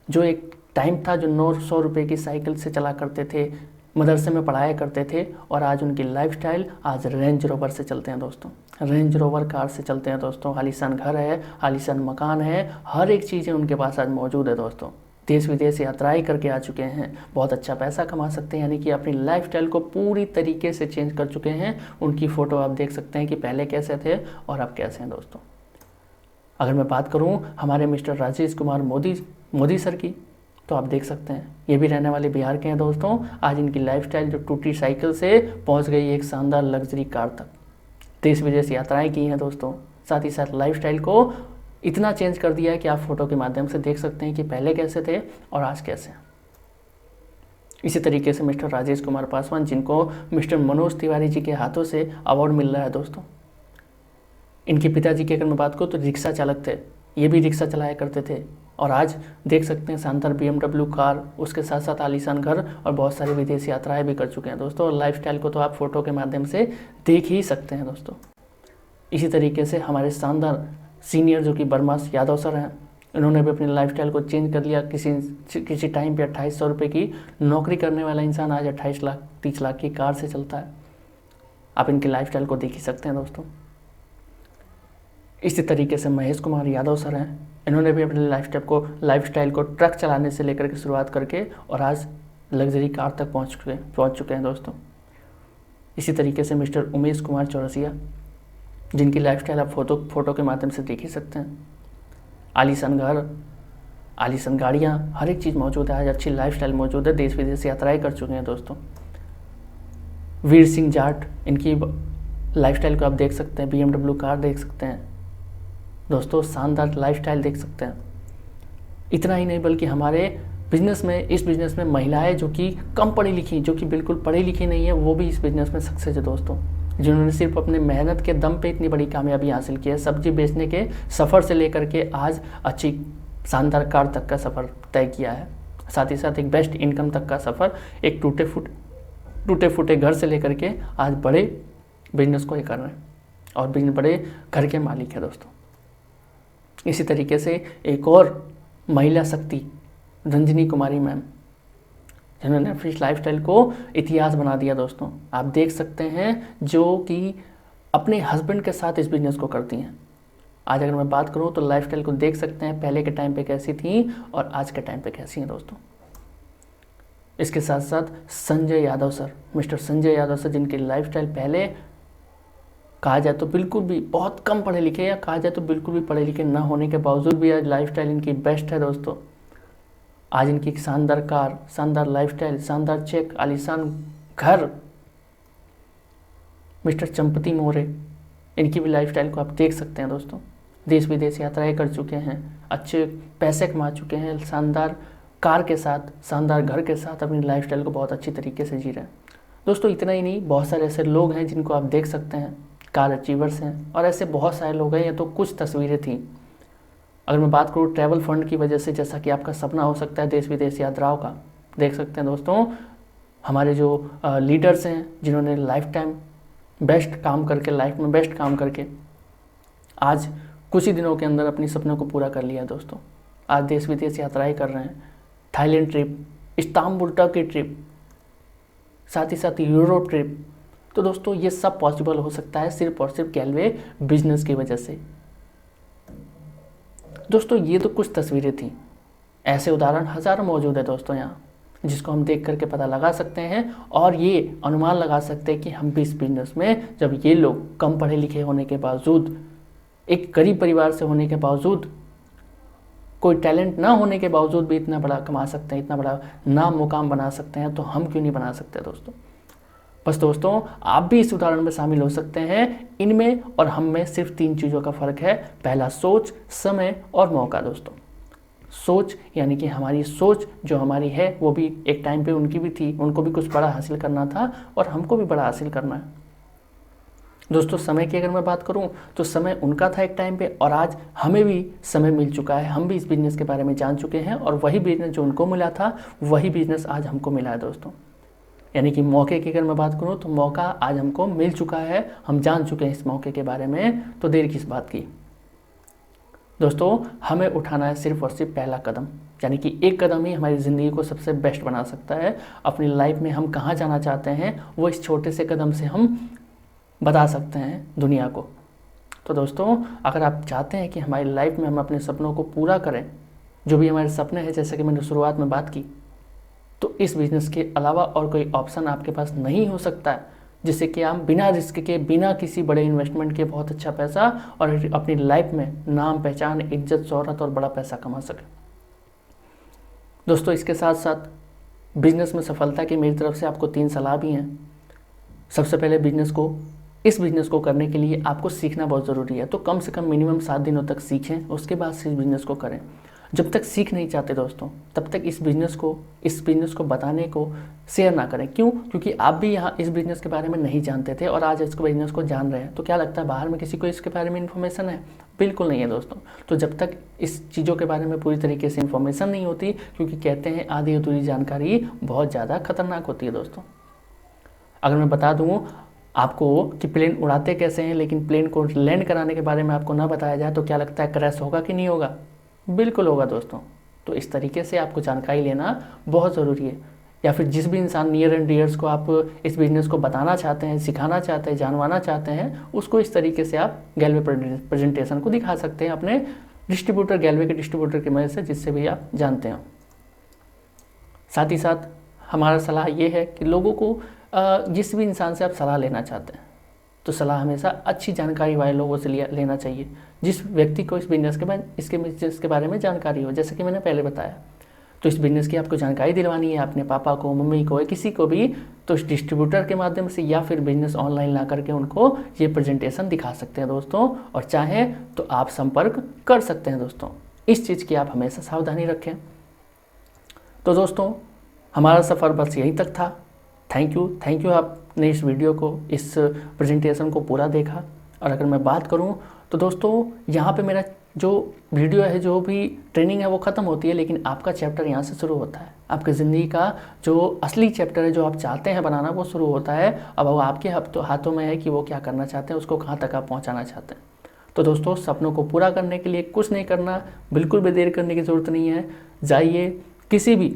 जो एक टाइम था जो 900 रुपये की साइकिल से चला करते थे, मदरसे में पढ़ाया करते थे, और आज उनकी लाइफस्टाइल आज रेंज रोवर से चलते हैं दोस्तों, रेंज रोवर कार से चलते हैं दोस्तों। आलीशान घर है, आलीशान मकान है, हर एक चीज़ें उनके पास आज मौजूद है दोस्तों। देश विदेश यात्राएं करके आ चुके हैं, बहुत अच्छा पैसा कमा सकते हैं, यानी कि अपनी लाइफस्टाइल को पूरी तरीके से चेंज कर चुके हैं। उनकी फ़ोटो आप देख सकते हैं कि पहले कैसे थे और अब कैसे हैं दोस्तों। अगर मैं बात करूं हमारे मिस्टर राजेश कुमार मोदी सर की, तो आप देख सकते हैं ये भी रहने वाले बिहार के हैं दोस्तों। आज इनकी लाइफस्टाइल जो टूटी साइकिल से पहुंच गई एक शानदार लग्जरी कार तक। देश विदेश यात्राएं की हैं दोस्तों। साथ ही साथ लाइफस्टाइल को इतना चेंज कर दिया है कि आप फोटो के माध्यम से देख सकते हैं कि पहले कैसे थे और आज कैसे हैं। इसी तरीके से मिस्टर राजेश कुमार पासवान, जिनको मिस्टर मनोज तिवारी जी के हाथों से अवार्ड मिल रहा है दोस्तों। इनके पिताजी की अगर मैं बात करूँ तो रिक्शा चालक थे, ये भी रिक्शा चलाया करते थे और आज देख सकते हैं शानदार BMW कार, उसके साथ साथ आलीशान घर और बहुत सारी विदेश यात्राएं भी कर चुके हैं दोस्तों। और लाइफस्टाइल को तो आप फोटो के माध्यम से देख ही सकते हैं दोस्तों। इसी तरीके से हमारे शानदार सीनियर जो कि बरमास यादव सर हैं, इन्होंने भी अपनी लाइफस्टाइल को चेंज कर लिया। किसी टाइम पे 2800 रुपये की नौकरी करने वाला इंसान आज 28 लाख 30 लाख की कार से चलता है। आप इनकी लाइफस्टाइल को देख ही सकते हैं दोस्तों। इसी तरीके से महेश कुमार यादव सर हैं, इन्होंने भी अपने लाइफस्टाइल को ट्रक चलाने से लेकर के शुरुआत करके और आज लग्जरी कार तक पहुंच चुके हैं दोस्तों। इसी तरीके से मिस्टर उमेश कुमार चौरसिया, जिनकी लाइफस्टाइल आप फोटो के माध्यम से देख ही सकते हैं। आलीशान घर, आलीशान गाड़ियाँ, हर एक चीज़ मौजूद है। आज अच्छी लाइफस्टाइल मौजूद है। देश विदेश यात्राएं कर चुके हैं दोस्तों। वीर सिंह जाट, इनकी लाइफस्टाइल को आप देख सकते हैं। BMW कार देख सकते हैं दोस्तों, शानदार लाइफस्टाइल देख सकते हैं। इतना ही नहीं बल्कि हमारे इस बिज़नेस में महिलाएं जो कि कम पढ़ी लिखी, जो कि बिल्कुल पढ़ी लिखी नहीं है, वो भी इस बिज़नेस में सक्सेस है दोस्तों। जिन्होंने सिर्फ अपने मेहनत के दम पे इतनी बड़ी कामयाबी हासिल की है। सब्जी बेचने के सफ़र से लेकर के आज अच्छी शानदार कार तक का सफ़र तय किया है। साथ ही साथ एक बेस्ट इनकम तक का सफ़र, एक टूटे फूटे घर से लेकर के आज बड़े बिजनेस को ही कर रहे हैं और बड़े घर के मालिक है दोस्तों। इसी तरीके से एक और महिला शक्ति रंजनी कुमारी मैम, जिन्होंने अपनी लाइफस्टाइल को इतिहास बना दिया दोस्तों। आप देख सकते हैं, जो कि अपने हस्बैंड के साथ इस बिज़नेस को करती हैं। आज अगर मैं बात करूं तो लाइफस्टाइल को देख सकते हैं, पहले के टाइम पे कैसी थी और आज के टाइम पे कैसी हैं दोस्तों। इसके साथ साथ Sanjay Yadav sir, mister Sanjay Yadav sir, जिनकी लाइफस्टाइल पहले कहा जाए तो बिल्कुल भी बहुत कम पढ़े लिखे, या कहा जाए तो बिल्कुल भी पढ़े लिखे ना होने के बावजूद भी आज लाइफस्टाइल इनकी बेस्ट है दोस्तों। आज इनकी एक शानदार कार, शानदार लाइफस्टाइल, शानदार चेक, आलीशान घर। मिस्टर चंपती मौर्य, इनकी भी लाइफस्टाइल को आप देख सकते हैं दोस्तों। देश विदेश यात्राएं कर चुके हैं, अच्छे पैसे कमा चुके हैं, शानदार कार के साथ, शानदार घर के साथ अपनी लाइफस्टाइल को बहुत अच्छी तरीके से जी रहे हैं दोस्तों। इतना ही नहीं, बहुत सारे ऐसे लोग हैं जिनको आप देख सकते हैं, कार अचीवर्स हैं, और ऐसे बहुत सारे लोग हैं। ये तो कुछ तस्वीरें थी। अगर मैं बात करूँ ट्रैवल फंड की वजह से, जैसा कि आपका सपना हो सकता है देश विदेश यात्राओं का, देख सकते हैं दोस्तों हमारे जो लीडर्स हैं, जिन्होंने लाइफ में बेस्ट काम करके आज कुछ ही दिनों के अंदर अपनी सपनों को पूरा कर लिया है दोस्तों। आज देश विदेश यात्राएं कर रहे हैं, Thailand trip, Istanbul Turkey trip, साथ ही साथ यूरोप ट्रिप। तो दोस्तों ये सब पॉसिबल हो सकता है सिर्फ और सिर्फ गैलवे बिजनेस की वजह से। दोस्तों ये तो कुछ तस्वीरें थी, ऐसे उदाहरण हज़ारों मौजूद है दोस्तों यहाँ, जिसको हम देख करके पता लगा सकते हैं और ये अनुमान लगा सकते हैं कि हम भी इस बिजनेस में, जब ये लोग कम पढ़े लिखे होने के बावजूद, एक गरीब परिवार से होने के बावजूद, कोई टैलेंट ना होने के बावजूद भी इतना बड़ा कमा सकते हैं, इतना बड़ा नाम मुकाम बना सकते हैं, तो हम क्यों नहीं बना सकते दोस्तों। बस दोस्तों आप भी इस उदाहरण में शामिल हो सकते हैं। इनमें और हम में सिर्फ 3 चीज़ों का फ़र्क है। पहला सोच, समय और मौका दोस्तों। सोच यानी कि हमारी सोच जो हमारी है वो भी एक टाइम पे उनकी भी थी, उनको भी कुछ बड़ा हासिल करना था और हमको भी बड़ा हासिल करना है दोस्तों। समय की अगर मैं बात करूं तो समय उनका था एक टाइम पे, और आज हमें भी समय मिल चुका है। हम भी इस बिज़नेस के बारे में जान चुके हैं और वही बिज़नेस जो उनको मिला था वही बिज़नेस आज हमको मिला है दोस्तों। यानी कि मौके की अगर मैं बात करूं तो मौका आज हमको मिल चुका है, हम जान चुके हैं इस मौके के बारे में, तो देर किस बात की दोस्तों। हमें उठाना है सिर्फ और सिर्फ पहला कदम, यानी कि एक कदम ही हमारी ज़िंदगी को सबसे बेस्ट बना सकता है। अपनी लाइफ में हम कहाँ जाना चाहते हैं वो इस छोटे से कदम से हम बता सकते हैं दुनिया को। तो दोस्तों अगर आप चाहते हैं कि हमारी लाइफ में हम अपने सपनों को पूरा करें, जो भी हमारे सपने हैं, जैसे कि मैंने शुरुआत में बात की, तो इस बिज़नेस के अलावा और कोई ऑप्शन आपके पास नहीं हो सकता है जिससे कि आप बिना रिस्क के, बिना किसी बड़े इन्वेस्टमेंट के बहुत अच्छा पैसा और अपनी लाइफ में नाम, पहचान, इज्जत, शोहरत और बड़ा पैसा कमा सकें दोस्तों। इसके साथ साथ बिजनेस में सफलता की मेरी तरफ से आपको 3 सलाह भी हैं। सबसे पहले इस बिज़नेस को करने के लिए आपको सीखना बहुत ज़रूरी है, तो कम से कम मिनिमम 7 दिनों तक सीखें, उसके बाद से इस बिज़नेस को करें। जब तक सीख नहीं चाहते दोस्तों, तब तक इस बिज़नेस को बताने को शेयर ना करें। क्यों? क्योंकि आप भी यहाँ इस बिज़नेस के बारे में नहीं जानते थे और आज इस बिज़नेस को जान रहे हैं। तो क्या लगता है बाहर में किसी को इसके बारे में इन्फॉर्मेशन है? बिल्कुल नहीं है दोस्तों। तो जब तक इस चीज़ों के बारे में पूरी तरीके से इन्फॉर्मेशन नहीं होती, क्योंकि कहते हैं आधी अधूरी जानकारी बहुत ज़्यादा खतरनाक होती है दोस्तों। अगर मैं बता दूँ आपको कि प्लेन उड़ाते कैसे हैं, लेकिन प्लेन को लैंड कराने के बारे में आपको ना बताया जाए, तो क्या लगता है क्रैश होगा कि नहीं होगा? बिल्कुल होगा दोस्तों। तो इस तरीके से आपको जानकारी लेना बहुत ज़रूरी है। या फिर जिस भी इंसान नियर एंड डियर्स को आप इस बिज़नेस को बताना चाहते हैं, सिखाना चाहते हैं, जानवाना चाहते हैं, उसको इस तरीके से आप गैलवे प्रेजेंटेशन को दिखा सकते हैं अपने गैलवे के डिस्ट्रीब्यूटर की मदद से, जिससे भी आप जानते हो। साथ ही साथ हमारा सलाह ये है कि लोगों को जिस भी इंसान से आप सलाह लेना चाहते हैं, तो सलाह हमेशा अच्छी जानकारी वाले लोगों से लेना चाहिए, जिस व्यक्ति को इसके बिजनेस के बारे में जानकारी हो। जैसे कि मैंने पहले बताया, तो इस बिज़नेस की आपको जानकारी दिलवानी है अपने पापा को, मम्मी को, किसी को भी, तो इस डिस्ट्रीब्यूटर के माध्यम से या फिर बिज़नेस ऑनलाइन ला करके उनको ये प्रेजेंटेशन दिखा सकते हैं दोस्तों। और चाहें तो आप संपर्क कर सकते हैं दोस्तों। इस चीज़ की आप हमेशा सावधानी रखें। तो दोस्तों हमारा सफ़र बस यहीं तक था। थैंक यू आपने इस वीडियो को, इस प्रेजेंटेशन को पूरा देखा। और अगर मैं बात करूं तो दोस्तों यहाँ पे मेरा जो वीडियो है, जो भी ट्रेनिंग है, वो ख़त्म होती है, लेकिन आपका चैप्टर यहाँ से शुरू होता है। आपकी ज़िंदगी का जो असली चैप्टर है, जो आप चाहते हैं बनाना, वो शुरू होता है। अब वो आपके हाथों में है कि वो क्या करना चाहते हैं, उसको कहाँ तक आप पहुँचाना चाहते हैं। तो दोस्तों सपनों को पूरा करने के लिए कुछ नहीं करना, बिल्कुल भी देर करने की ज़रूरत नहीं है। जाइए किसी भी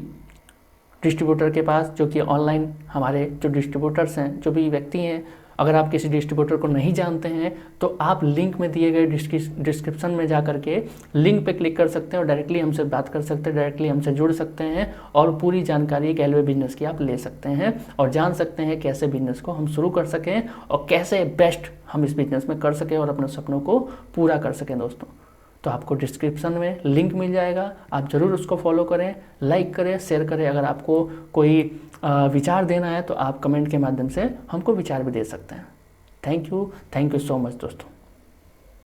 डिस्ट्रीब्यूटर के पास, जो कि ऑनलाइन हमारे जो डिस्ट्रीब्यूटर्स हैं, जो भी व्यक्ति हैं, अगर आप किसी डिस्ट्रीब्यूटर को नहीं जानते हैं तो आप लिंक में दिए गए डिस्क्रिप्शन में जा करके लिंक पे क्लिक कर सकते हैं और डायरेक्टली हमसे बात कर सकते हैं, डायरेक्टली हमसे जुड़ सकते हैं और पूरी जानकारी गैलवे बिजनेस की आप ले सकते हैं और जान सकते हैं कैसे बिजनेस को हम शुरू कर सकें और कैसे बेस्ट हम इस बिजनेस में कर सकें और अपने सपनों को पूरा कर सकें दोस्तों। तो आपको डिस्क्रिप्शन में लिंक मिल जाएगा, आप ज़रूर उसको फॉलो करें, लाइक करें, शेयर करें। अगर आपको कोई विचार देना है तो आप कमेंट के माध्यम से हमको विचार भी दे सकते हैं। थैंक यू सो मच दोस्तों।